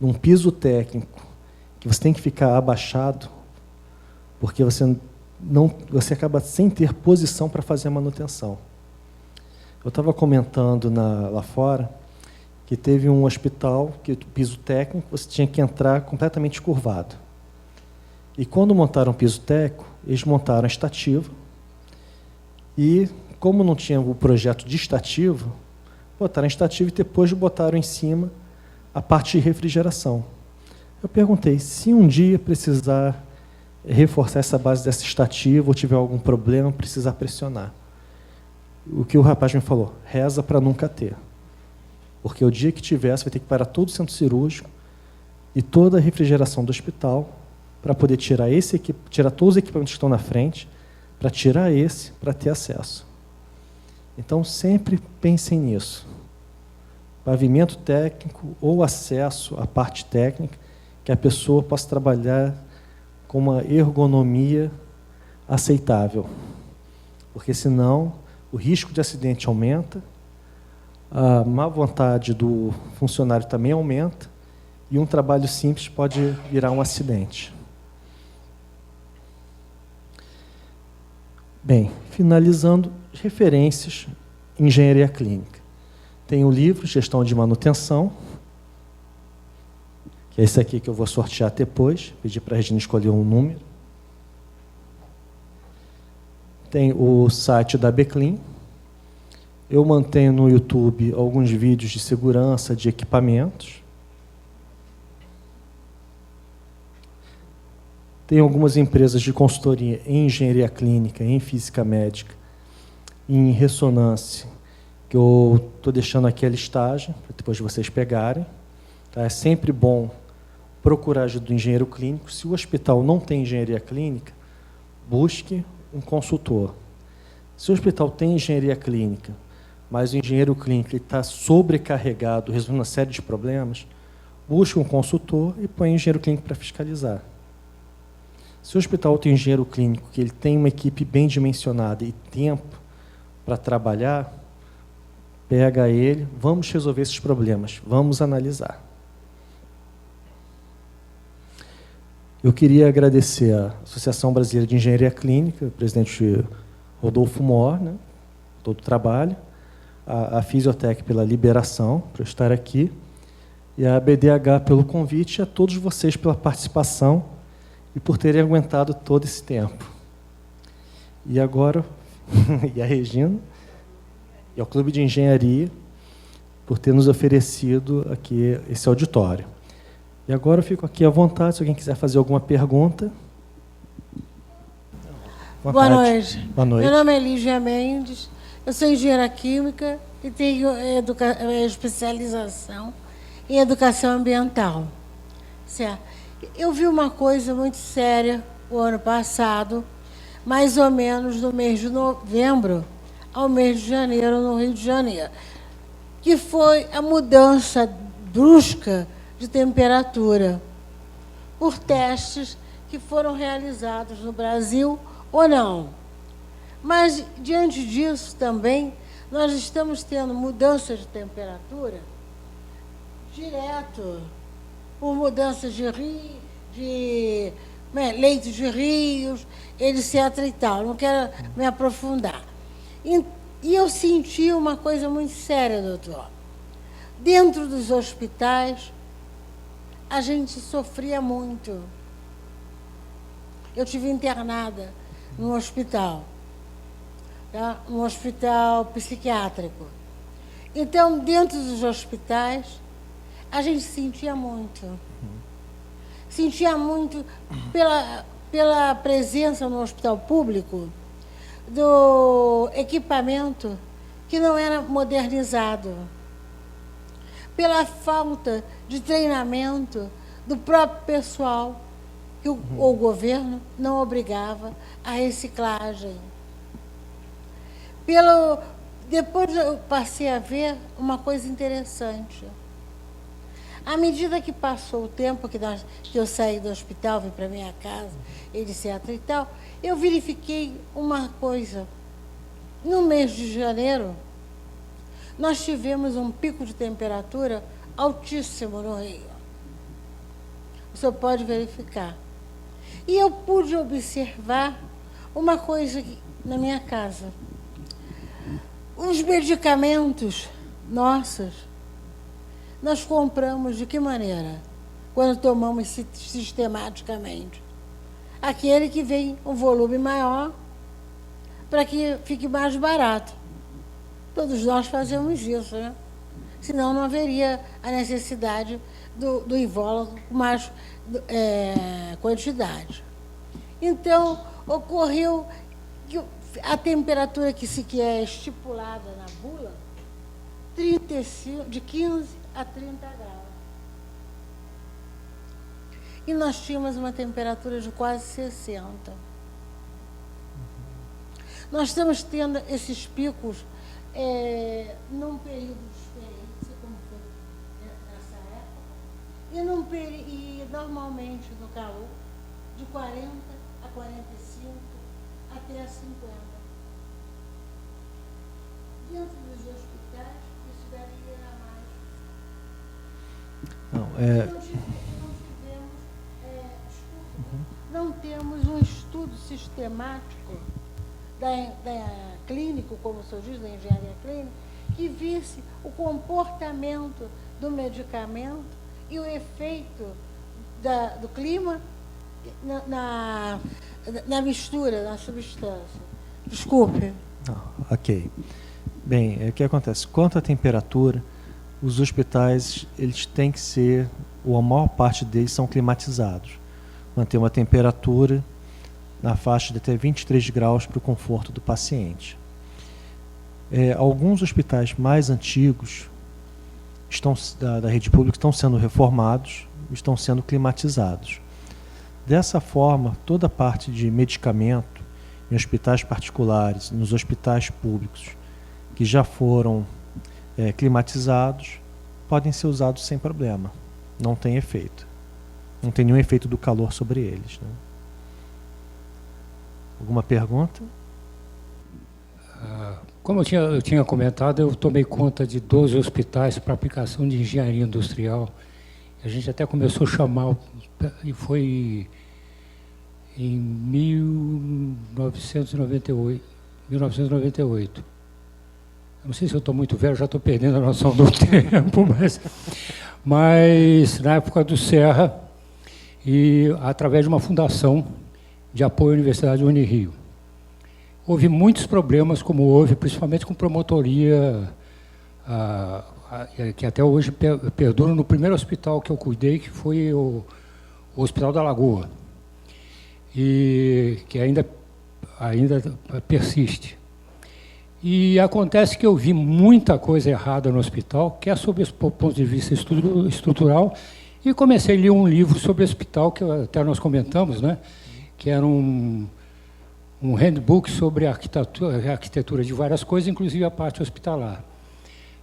num piso técnico, que você tem que ficar abaixado, porque você acaba sem ter posição para fazer a manutenção. Eu estava comentando lá fora que teve um hospital que o piso técnico você tinha que entrar completamente curvado. E quando montaram o piso técnico, eles montaram a estativa e, como não tinha o projeto de estativa, botaram a estativa e depois botaram em cima a parte de refrigeração. Eu perguntei, se um dia precisar reforçar essa base dessa estativa ou tiver algum problema, precisar pressionar. O que o rapaz me falou, reza para nunca ter. Porque o dia que tiver, você vai ter que parar todo o centro cirúrgico e toda a refrigeração do hospital para poder tirar todos os equipamentos que estão na frente, para tirar esse, para ter acesso. Então, sempre pensem nisso. Pavimento técnico ou acesso à parte técnica, que a pessoa possa trabalhar com uma ergonomia aceitável. Porque, senão, o risco de acidente aumenta, a má vontade do funcionário também aumenta, e um trabalho simples pode virar um acidente. Bem, finalizando, referências em engenharia clínica. Tem o livro Gestão de Manutenção, que é esse aqui que eu vou sortear depois, pedir para a Regina escolher um número. Tem o site da Beclean. Eu mantenho no YouTube alguns vídeos de segurança de equipamentos. Tem algumas empresas de consultoria em engenharia clínica, em física médica, em ressonância, que eu estou deixando aqui a listagem, para depois vocês pegarem. Tá? É sempre bom procurar ajuda do engenheiro clínico. Se o hospital não tem engenharia clínica, busque um consultor. Se o hospital tem engenharia clínica, mas o engenheiro clínico está sobrecarregado, resolvendo uma série de problemas, busque um consultor e põe o engenheiro clínico para fiscalizar. Se o hospital tem engenheiro clínico, que ele tem uma equipe bem dimensionada e tempo para trabalhar, pega ele, vamos resolver esses problemas, vamos analisar. Eu queria agradecer à Associação Brasileira de Engenharia Clínica, o presidente Rodolfo Mor, né, todo o trabalho, a Fisiotec pela liberação para eu estar aqui, e a BDH pelo convite, e a todos vocês pela participação e por terem aguentado todo esse tempo. E agora, e a Regina, e ao Clube de Engenharia, por ter nos oferecido aqui esse auditório. E agora eu fico aqui à vontade, se alguém quiser fazer alguma pergunta. Boa noite. Boa noite. Meu nome é Lígia Mendes, eu sou engenheira química e tenho especialização em educação ambiental. Certo? Eu vi uma coisa muito séria o ano passado, mais ou menos no mês de novembro ao mês de janeiro, no Rio de Janeiro, que foi a mudança brusca de temperatura por testes que foram realizados no Brasil ou não. Mas, diante disso também, nós estamos tendo mudança de temperatura direto, por mudanças de leitos de rios, etc. e tal. Não quero me aprofundar. E eu senti uma coisa muito séria, doutor. Dentro dos hospitais, a gente sofria muito. Eu tive internada num hospital, tá? Um hospital psiquiátrico. Então, dentro dos hospitais, a gente sentia muito. Sentia muito pela presença no hospital público do equipamento que não era modernizado, pela falta de treinamento do próprio pessoal, que o governo não obrigava à reciclagem. Depois eu passei a ver uma coisa interessante. À medida que passou o tempo que eu saí do hospital, vim para minha casa, etc. e tal, eu verifiquei uma coisa. No mês de janeiro, nós tivemos um pico de temperatura altíssimo no Rio. O senhor pode verificar. E eu pude observar uma coisa na minha casa. Os medicamentos nossos, nós compramos de que maneira? Quando tomamos sistematicamente. Aquele que vem um volume maior para que fique mais barato. Todos nós fazemos isso, né? Senão não haveria a necessidade do invólucro com mais quantidade. Então, ocorreu que a temperatura que é estipulada na bula, 35, de 15 a 30 graus. E nós tínhamos uma temperatura de quase 60. Nós estamos tendo esses picos num período diferente, como foi nessa época, e normalmente no calor, de 40 a 45 até a 50. Dentro dos hospitais, isso deve ir a mais. Não temos um estudo sistemático da clínico, como o senhor diz, da engenharia clínica, que visse o comportamento do medicamento e o efeito do clima na mistura, na substância. Desculpe. Ok. Bem, o que acontece? Quanto à temperatura, os hospitais, eles têm que ser, ou a maior parte deles são climatizados. Manter uma temperatura na faixa de até 23 graus para o conforto do paciente. Alguns hospitais mais antigos da rede pública estão sendo reformados, estão sendo climatizados. Dessa forma, toda a parte de medicamento em hospitais particulares, nos hospitais públicos, que já foram climatizados, podem ser usados sem problema. Não tem efeito. Não tem nenhum efeito do calor sobre eles, né? Alguma pergunta? Como eu tinha comentado, eu tomei conta de 12 hospitais para aplicação de engenharia industrial. A gente até começou a chamar, e foi em 1998. Não sei se eu estou muito velho, já estou perdendo a noção do tempo, mas na época do Serra, e através de uma fundação de apoio à Universidade Unirio. Houve muitos problemas, como houve, principalmente com promotoria, que até hoje perdura no primeiro hospital que eu cuidei, que foi o Hospital da Lagoa, e que ainda persiste. E acontece que eu vi muita coisa errada no hospital, que é sobre o ponto de vista estrutural, e comecei a ler um livro sobre o hospital, que até nós comentamos, né? Que era um handbook sobre a arquitetura de várias coisas, inclusive a parte hospitalar.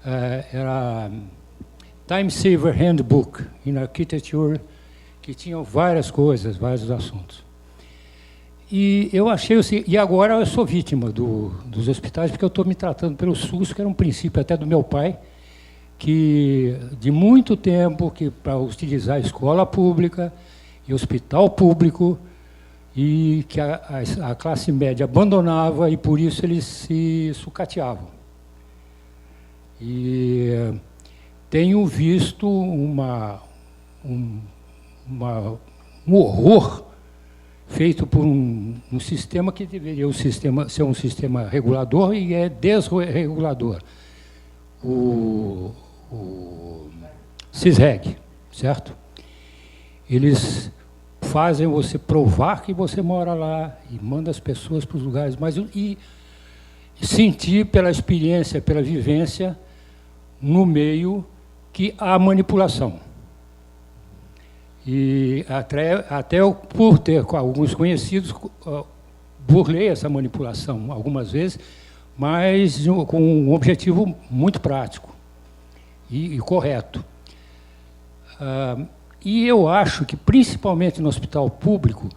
Era Time Saver Handbook in Architecture, que tinha várias coisas, vários assuntos. E eu achei assim, e agora eu sou vítima dos hospitais, porque eu estou me tratando pelo SUS, que era um princípio até do meu pai, que de muito tempo que para utilizar a escola pública e hospital público, e que a classe média abandonava e por isso eles se sucateavam. E tenho visto um horror feito por um sistema que deveria ser um sistema regulador e é desregulador. O CISREG, certo? Eles fazem você provar que você mora lá e manda as pessoas para os lugares, e sentir pela experiência, pela vivência no meio que há manipulação. E até eu, por ter com alguns conhecidos, burlei essa manipulação algumas vezes, mas com um objetivo muito prático e correto. E eu acho que, principalmente no hospital público,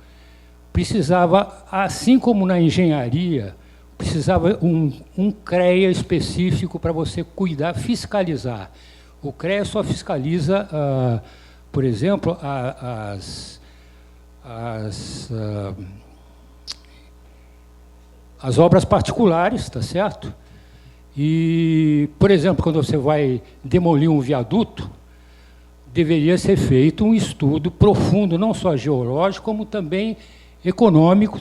precisava, assim como na engenharia, precisava um CREA específico para você cuidar, fiscalizar. O CREA só fiscaliza, por exemplo, as obras particulares, tá certo? E, por exemplo, quando você vai demolir um viaduto, deveria ser feito um estudo profundo, não só geológico, como também econômico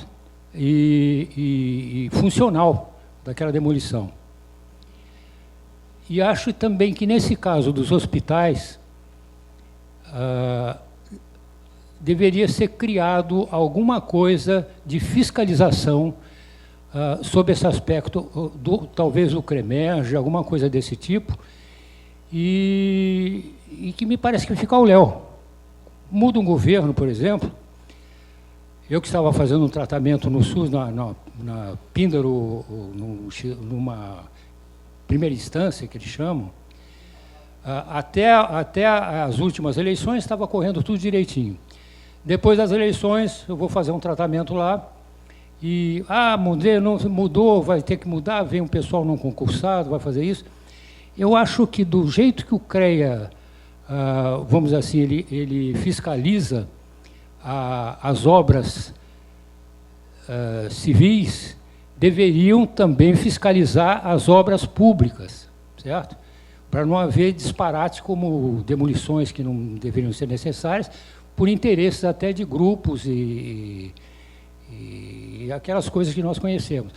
e funcional daquela demolição. E acho também que, nesse caso dos hospitais, deveria ser criado alguma coisa de fiscalização sobre esse aspecto, talvez o CREMERGE, alguma coisa desse tipo, e que me parece que fica ao léu. Muda um governo, por exemplo, Eu que estava fazendo um tratamento no SUS, na Píndaro, numa primeira instância, que eles chamam, até as últimas eleições estava correndo tudo direitinho. Depois das eleições, eu vou fazer um tratamento lá, e, mudou, vai ter que mudar, vem um pessoal não concursado, vai fazer isso. Eu acho que do jeito que o CREA, vamos dizer assim, ele fiscaliza as obras civis, deveriam também fiscalizar as obras públicas, certo? Para não haver disparates como demolições que não deveriam ser necessárias, por interesses até de grupos e aquelas coisas que nós conhecemos.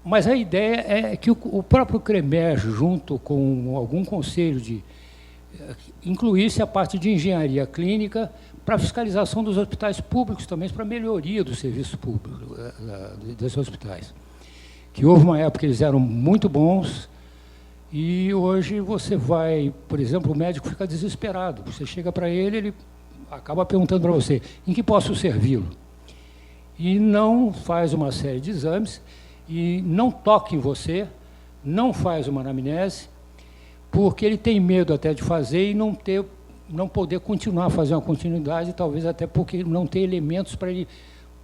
Mas a ideia é que o próprio CREMER, junto com algum conselho, incluísse a parte de engenharia clínica para a fiscalização dos hospitais públicos também, para a melhoria do serviço público desses hospitais. Que houve uma época que eles eram muito bons e hoje você vai, por exemplo, o médico fica desesperado. Você chega para ele acaba perguntando para você, em que posso servi-lo? E não faz uma série de exames, e não toca em você, não faz uma anamnese, porque ele tem medo até de fazer e não poder continuar a fazer uma continuidade, talvez até porque não tem elementos para ele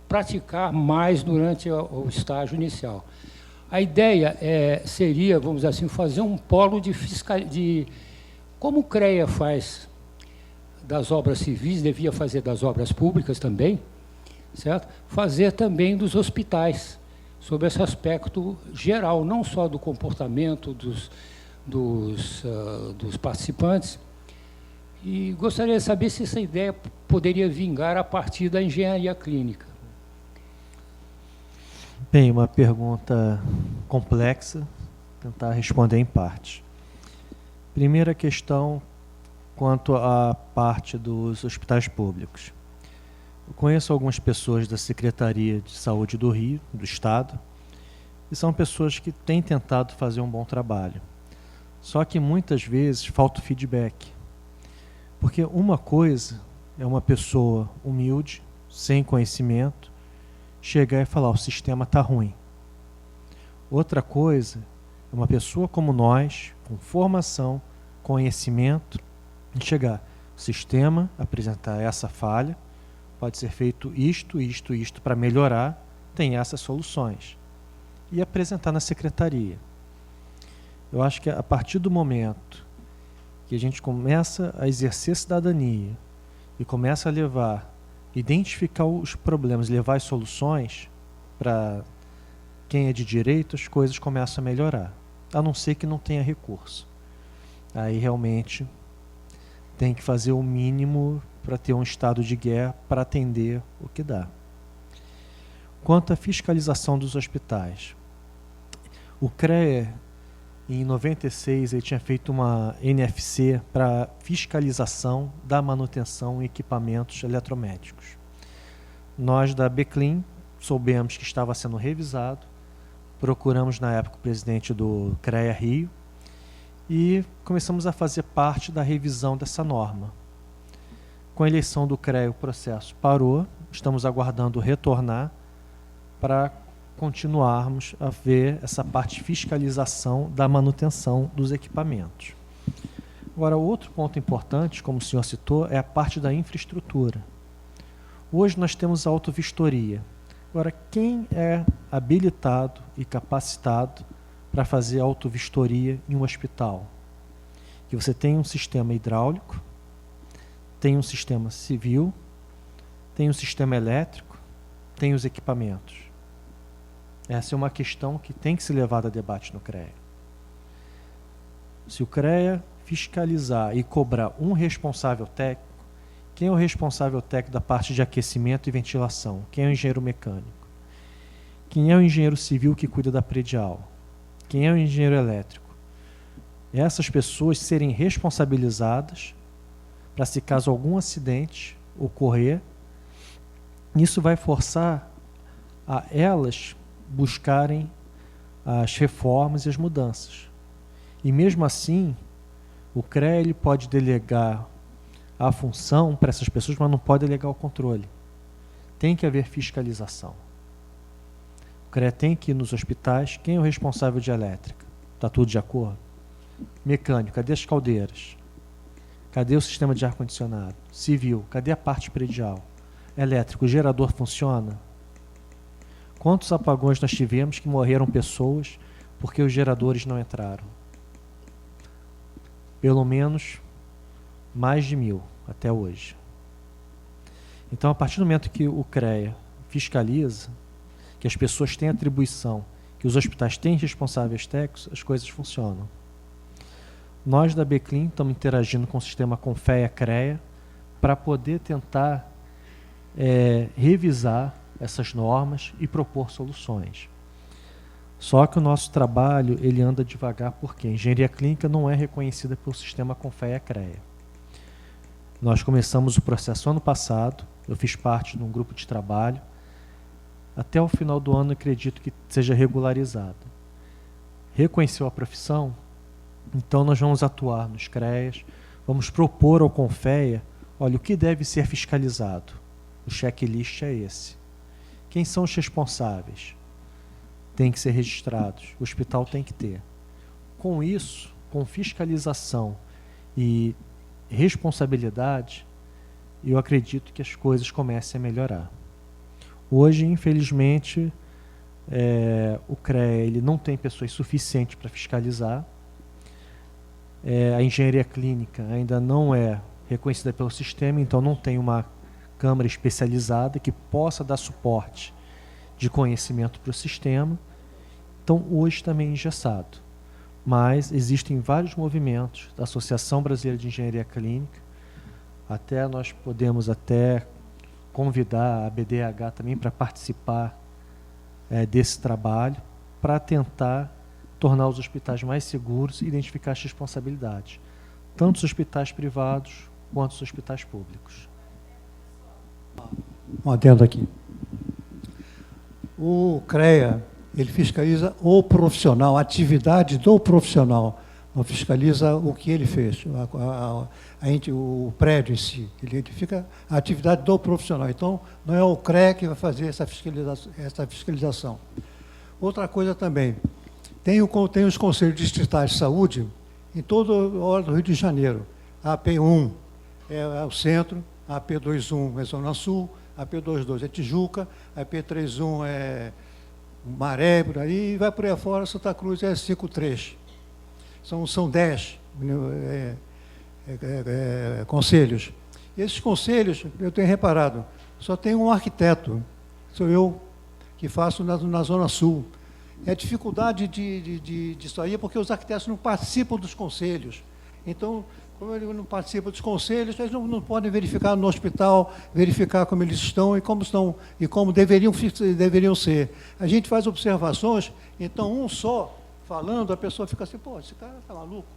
praticar mais durante o estágio inicial. A ideia seria, vamos dizer assim, fazer um polo como o CREA faz das obras civis, devia fazer das obras públicas também, certo? Fazer também dos hospitais, sobre esse aspecto geral, não só do comportamento dos participantes. E gostaria de saber se essa ideia poderia vingar a partir da engenharia clínica. Bem, uma pergunta complexa, tentar responder em parte. Primeira questão, quanto à parte dos hospitais públicos. Eu conheço algumas pessoas da Secretaria de Saúde do Rio, do Estado, e são pessoas que têm tentado fazer um bom trabalho. Só que muitas vezes falta o feedback. Porque uma coisa é uma pessoa humilde, sem conhecimento, chegar e falar, o sistema está ruim. Outra coisa é uma pessoa como nós, com formação, conhecimento, chegar, o sistema, apresentar essa falha, pode ser feito isto para melhorar, tem essas soluções. E apresentar na secretaria. Eu acho que a partir do momento que a gente começa a exercer cidadania e começa a identificar os problemas, levar as soluções para quem é de direito, as coisas começam a melhorar. A não ser que não tenha recurso. Aí realmente tem que fazer o mínimo para ter um estado de guerra para atender o que dá. Quanto à fiscalização dos hospitais, o CREA, em 96, ele tinha feito uma NFC para fiscalização da manutenção em equipamentos eletromédicos. Nós da Beclin soubemos que estava sendo revisado, procuramos na época o presidente do CREA Rio e começamos a fazer parte da revisão dessa norma. Com a eleição do CREA, o processo parou, estamos aguardando retornar para continuarmos a ver essa parte de fiscalização da manutenção dos equipamentos. Agora, outro ponto importante, como o senhor citou, é a parte da infraestrutura. Hoje nós temos a autovistoria. Agora, quem é habilitado e capacitado para fazer autovistoria em um hospital? Que você tem um sistema hidráulico, tem um sistema civil, tem um sistema elétrico, tem os equipamentos. Essa é uma questão que tem que ser levada a debate no CREA. Se o CREA fiscalizar e cobrar um responsável técnico, quem é o responsável técnico da parte de aquecimento e ventilação? Quem é o engenheiro mecânico? Quem é o engenheiro civil que cuida da predial? Quem é o engenheiro elétrico? Essas pessoas serem responsabilizadas para, se caso algum acidente ocorrer, isso vai forçar a elas buscarem as reformas e as mudanças. E mesmo assim, o CREA ele pode delegar a função para essas pessoas, mas não pode delegar o controle. tem que haver fiscalização. O CREA tem que ir nos hospitais. Quem é o responsável de elétrica? Está tudo de acordo? Mecânico, cadê as caldeiras? Cadê o sistema de ar-condicionado? Civil, cadê a parte predial? Elétrico, o gerador funciona? Quantos apagões nós tivemos que morreram pessoas porque os geradores não entraram? Pelo menos mais de 1000 até hoje. Então, a partir do momento que o CREA fiscaliza, que as pessoas têm atribuição, que os hospitais têm responsáveis técnicos, as coisas funcionam. Nós da Beclean estamos interagindo com o sistema Confea-CREA para poder tentar revisar essas normas e propor soluções. Só que o nosso trabalho ele anda devagar porque a engenharia clínica não é reconhecida pelo sistema Confea-CREA. Nós começamos o processo ano passado, eu fiz parte de um grupo de trabalho. Até o final do ano, acredito que seja regularizado. Reconheceu a profissão? Então, nós vamos atuar nos CREAs, vamos propor ao Confea, olha, o que deve ser fiscalizado? O checklist é esse. Quem são os responsáveis? Tem que ser registrados, o hospital tem que ter. Com isso, com fiscalização e responsabilidade, eu acredito que as coisas comecem a melhorar. Hoje, infelizmente, o CREA ele não tem pessoas suficientes para fiscalizar. A engenharia clínica ainda não é reconhecida pelo sistema, então não tem uma câmara especializada que possa dar suporte de conhecimento para o sistema. Então, hoje também é engessado. Mas existem vários movimentos da Associação Brasileira de Engenharia Clínica, até nós podemos convidar a BDH também para participar desse trabalho, para tentar tornar os hospitais mais seguros e identificar as responsabilidades, tanto os hospitais privados quanto os hospitais públicos. Um adendo aqui. O CREA, ele fiscaliza o profissional, a atividade do profissional, não fiscaliza o que ele fez, o prédio em si. Ele identifica a atividade do profissional. Então, não é o CREA que vai fazer essa fiscalização. Outra coisa também, tem os conselhos distritais de saúde em toda a hora do Rio de Janeiro. A AP1 é o centro, a AP21 é Zona Sul, a AP22 é Tijuca, a AP31 é Maré, por aí, e vai por aí afora, Santa Cruz é 53. São 10 conselhos. Esses conselhos, eu tenho reparado, só tem um arquiteto, sou eu, que faço na Zona Sul. É a dificuldade disso aí, porque os arquitetos não participam dos conselhos. Então, como eles não participam dos conselhos, eles não podem verificar no hospital, verificar como eles estão e como deveriam ser. A gente faz observações, então um só falando, a pessoa fica assim, pô, esse cara está maluco,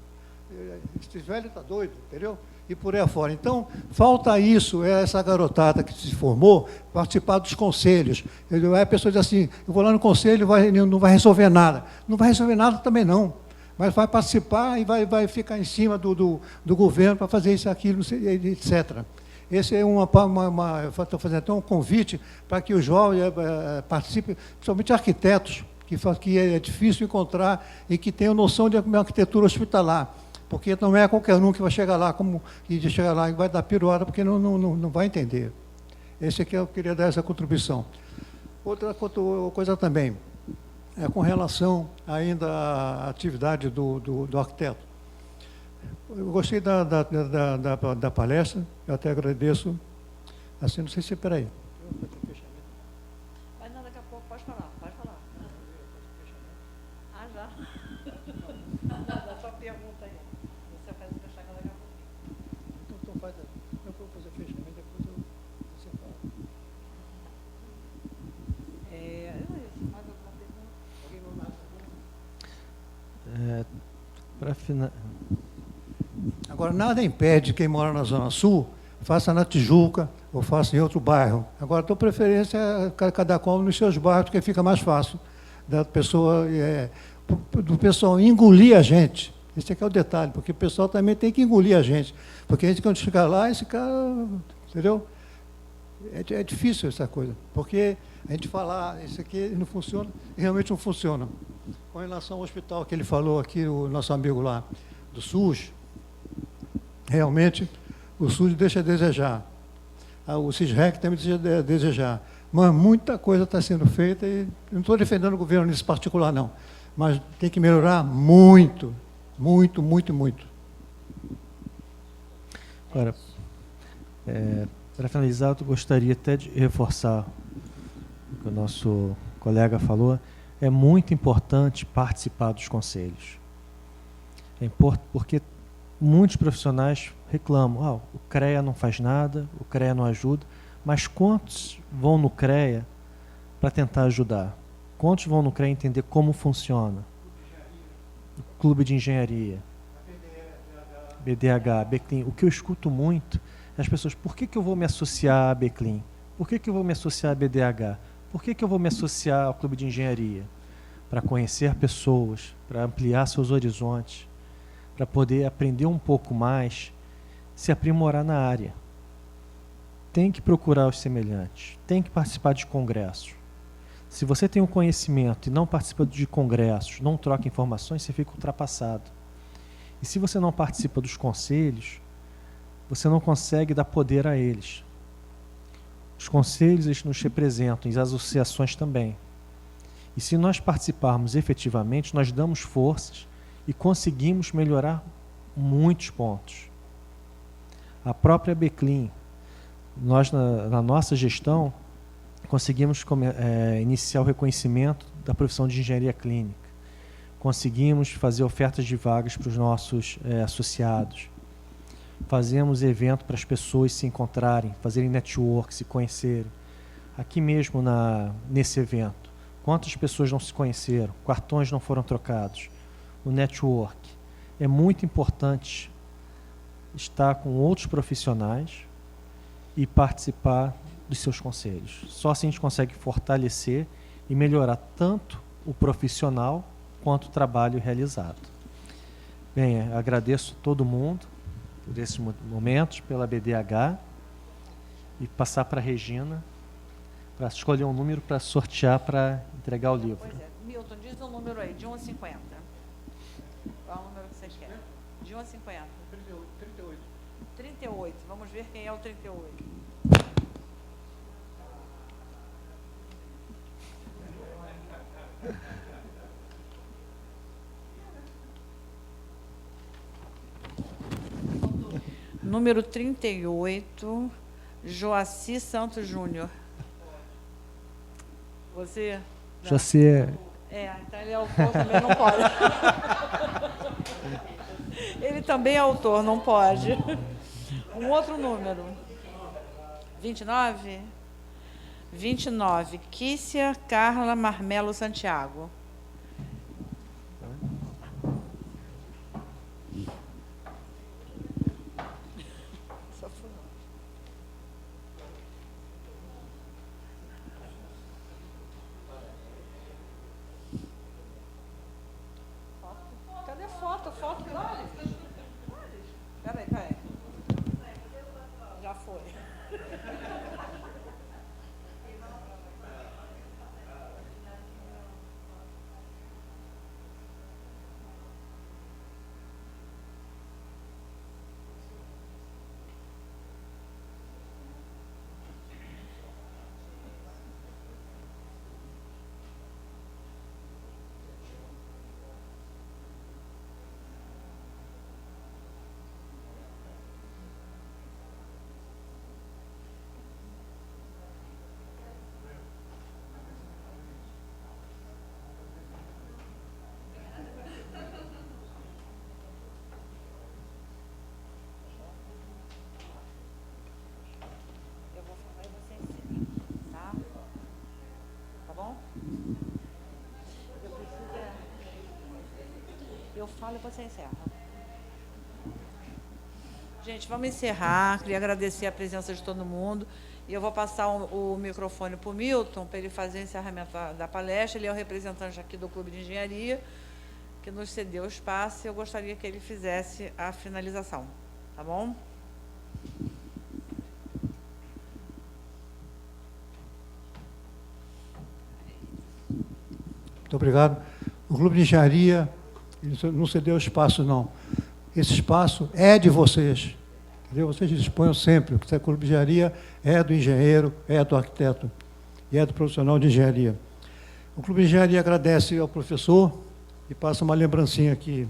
esse velho está doido, entendeu? E por aí afora. Então, falta isso, essa garotada que se formou, participar dos conselhos. Aí a pessoa diz assim, eu vou lá no conselho, não vai resolver nada. Não vai resolver nada também não, mas vai participar e vai ficar em cima do governo para fazer isso, aquilo, etc. Esse é estou fazendo até um convite para que os jovens participem, principalmente arquitetos, que é difícil encontrar e que tenham noção de arquitetura hospitalar, porque não é qualquer um que vai chegar lá e vai dar piruada, porque não vai entender. Esse aqui eu queria dar essa contribuição. Outra coisa também, com relação ainda à atividade do arquiteto. Eu gostei da palestra, eu até agradeço. Assim, não sei se... Espera aí. Mas não, daqui a pouco, pode falar. Ah, já? Da sua pergunta aí. Você faz o fechamento daqui a pouquinho. Então faz, eu vou fazer fechamento, depois você fala. Mais alguma pergunta? Alguém não Para finalizar... Agora, nada impede quem mora na Zona Sul, faça na Tijuca ou faça em outro bairro. Agora, dou preferência a cada qual nos seus bairros, porque fica mais fácil da pessoa, do pessoal engolir a gente. Esse aqui é o detalhe, porque o pessoal também tem que engolir a gente. Porque a gente, quando chegar lá, esse cara, entendeu? É difícil essa coisa, porque a gente falar isso aqui não funciona, e realmente não funciona. Com relação ao hospital que ele falou aqui, o nosso amigo lá do SUS, realmente o SUS deixa a desejar. O CISREC também deixa a desejar. Mas muita coisa está sendo feita e não estou defendendo o governo nesse particular, não. Mas tem que melhorar muito, muito, muito, muito. Agora, para finalizar, eu gostaria até de reforçar o que o nosso colega falou. É muito importante participar dos conselhos. Porque muitos profissionais reclamam, o CREA não faz nada, o CREA não ajuda, mas quantos vão no CREA para tentar ajudar? Quantos vão no CREA entender como funciona? O clube de engenharia, BDH, BCLIN. O que eu escuto muito é as pessoas, por que eu vou me associar à BCLIN? Por que eu vou me associar à BDH? Por que eu vou me associar ao clube de engenharia? Para conhecer pessoas, para ampliar seus horizontes, para poder aprender um pouco mais, se aprimorar na área. Tem que procurar os semelhantes, tem que participar de congressos. Se você tem um conhecimento e não participa de congressos, não troca informações, você fica ultrapassado. E se você não participa dos conselhos, você não consegue dar poder a eles. Os conselhos, eles nos representam, e as associações também. E se nós participarmos efetivamente, nós damos forças e conseguimos melhorar muitos pontos. A própria BCLIN, nós na nossa gestão, conseguimos iniciar o reconhecimento da profissão de engenharia clínica. Conseguimos fazer ofertas de vagas para os nossos associados. Fazemos evento para as pessoas se encontrarem, fazerem network, se conhecerem. Aqui mesmo nesse evento, quantas pessoas não se conheceram, cartões não foram trocados. O network. É muito importante estar com outros profissionais e participar dos seus conselhos. Só assim a gente consegue fortalecer e melhorar tanto o profissional quanto o trabalho realizado. Bem, agradeço a todo mundo por esses momentos, pela BDH, e passar para a Regina para escolher um número para sortear para entregar o livro. Pois é. Milton, diz um número aí, de 1 a 50. Qual é o número que você quer? De 1 a 50. 38. 38. Vamos ver quem é o 38. Número 38, Joaci Santos Júnior. Você? José. Então ele é autor, também não pode. Ele também é autor, não pode. Um outro número. 29? 29, Kícia Carla Marmelo Santiago. Cadê a foto? Foto, olha. Peraí. Já foi. Eu vou falar e você encerra, tá? Tá bom? Eu falo e você encerra. Gente, vamos encerrar. Queria agradecer a presença de todo mundo. E eu vou passar o microfone para o Milton, para ele fazer o encerramento da palestra. Ele é o representante aqui do Clube de Engenharia, que nos cedeu o espaço, e eu gostaria que ele fizesse a finalização. Tá bom? Muito obrigado. O Clube de Engenharia ele não cedeu espaço, não. Esse espaço é de vocês. Entendeu? Vocês disponham sempre. O Clube de Engenharia é do engenheiro, é do arquiteto e é do profissional de engenharia. O Clube de Engenharia agradece ao professor e passa uma lembrancinha aqui.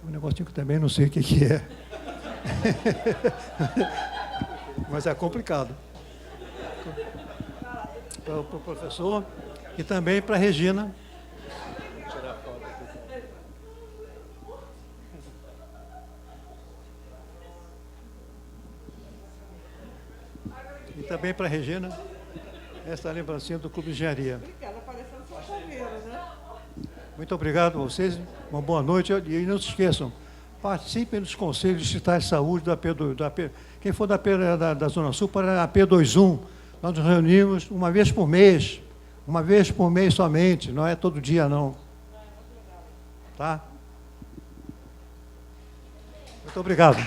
Um negocinho que também não sei o que é. Mas é complicado. Para o professor e também para a Regina. E também para a Regina, essa lembrancinha do Clube de Engenharia. Obrigada, parecendo sua chaveira, né? Muito obrigado a vocês, uma boa noite. E não se esqueçam, participem dos conselhos distritais de saúde da P2. Quem for da Zona Sul para a P21, nós nos reunimos uma vez por mês somente, não é todo dia não. Tá? Muito obrigado.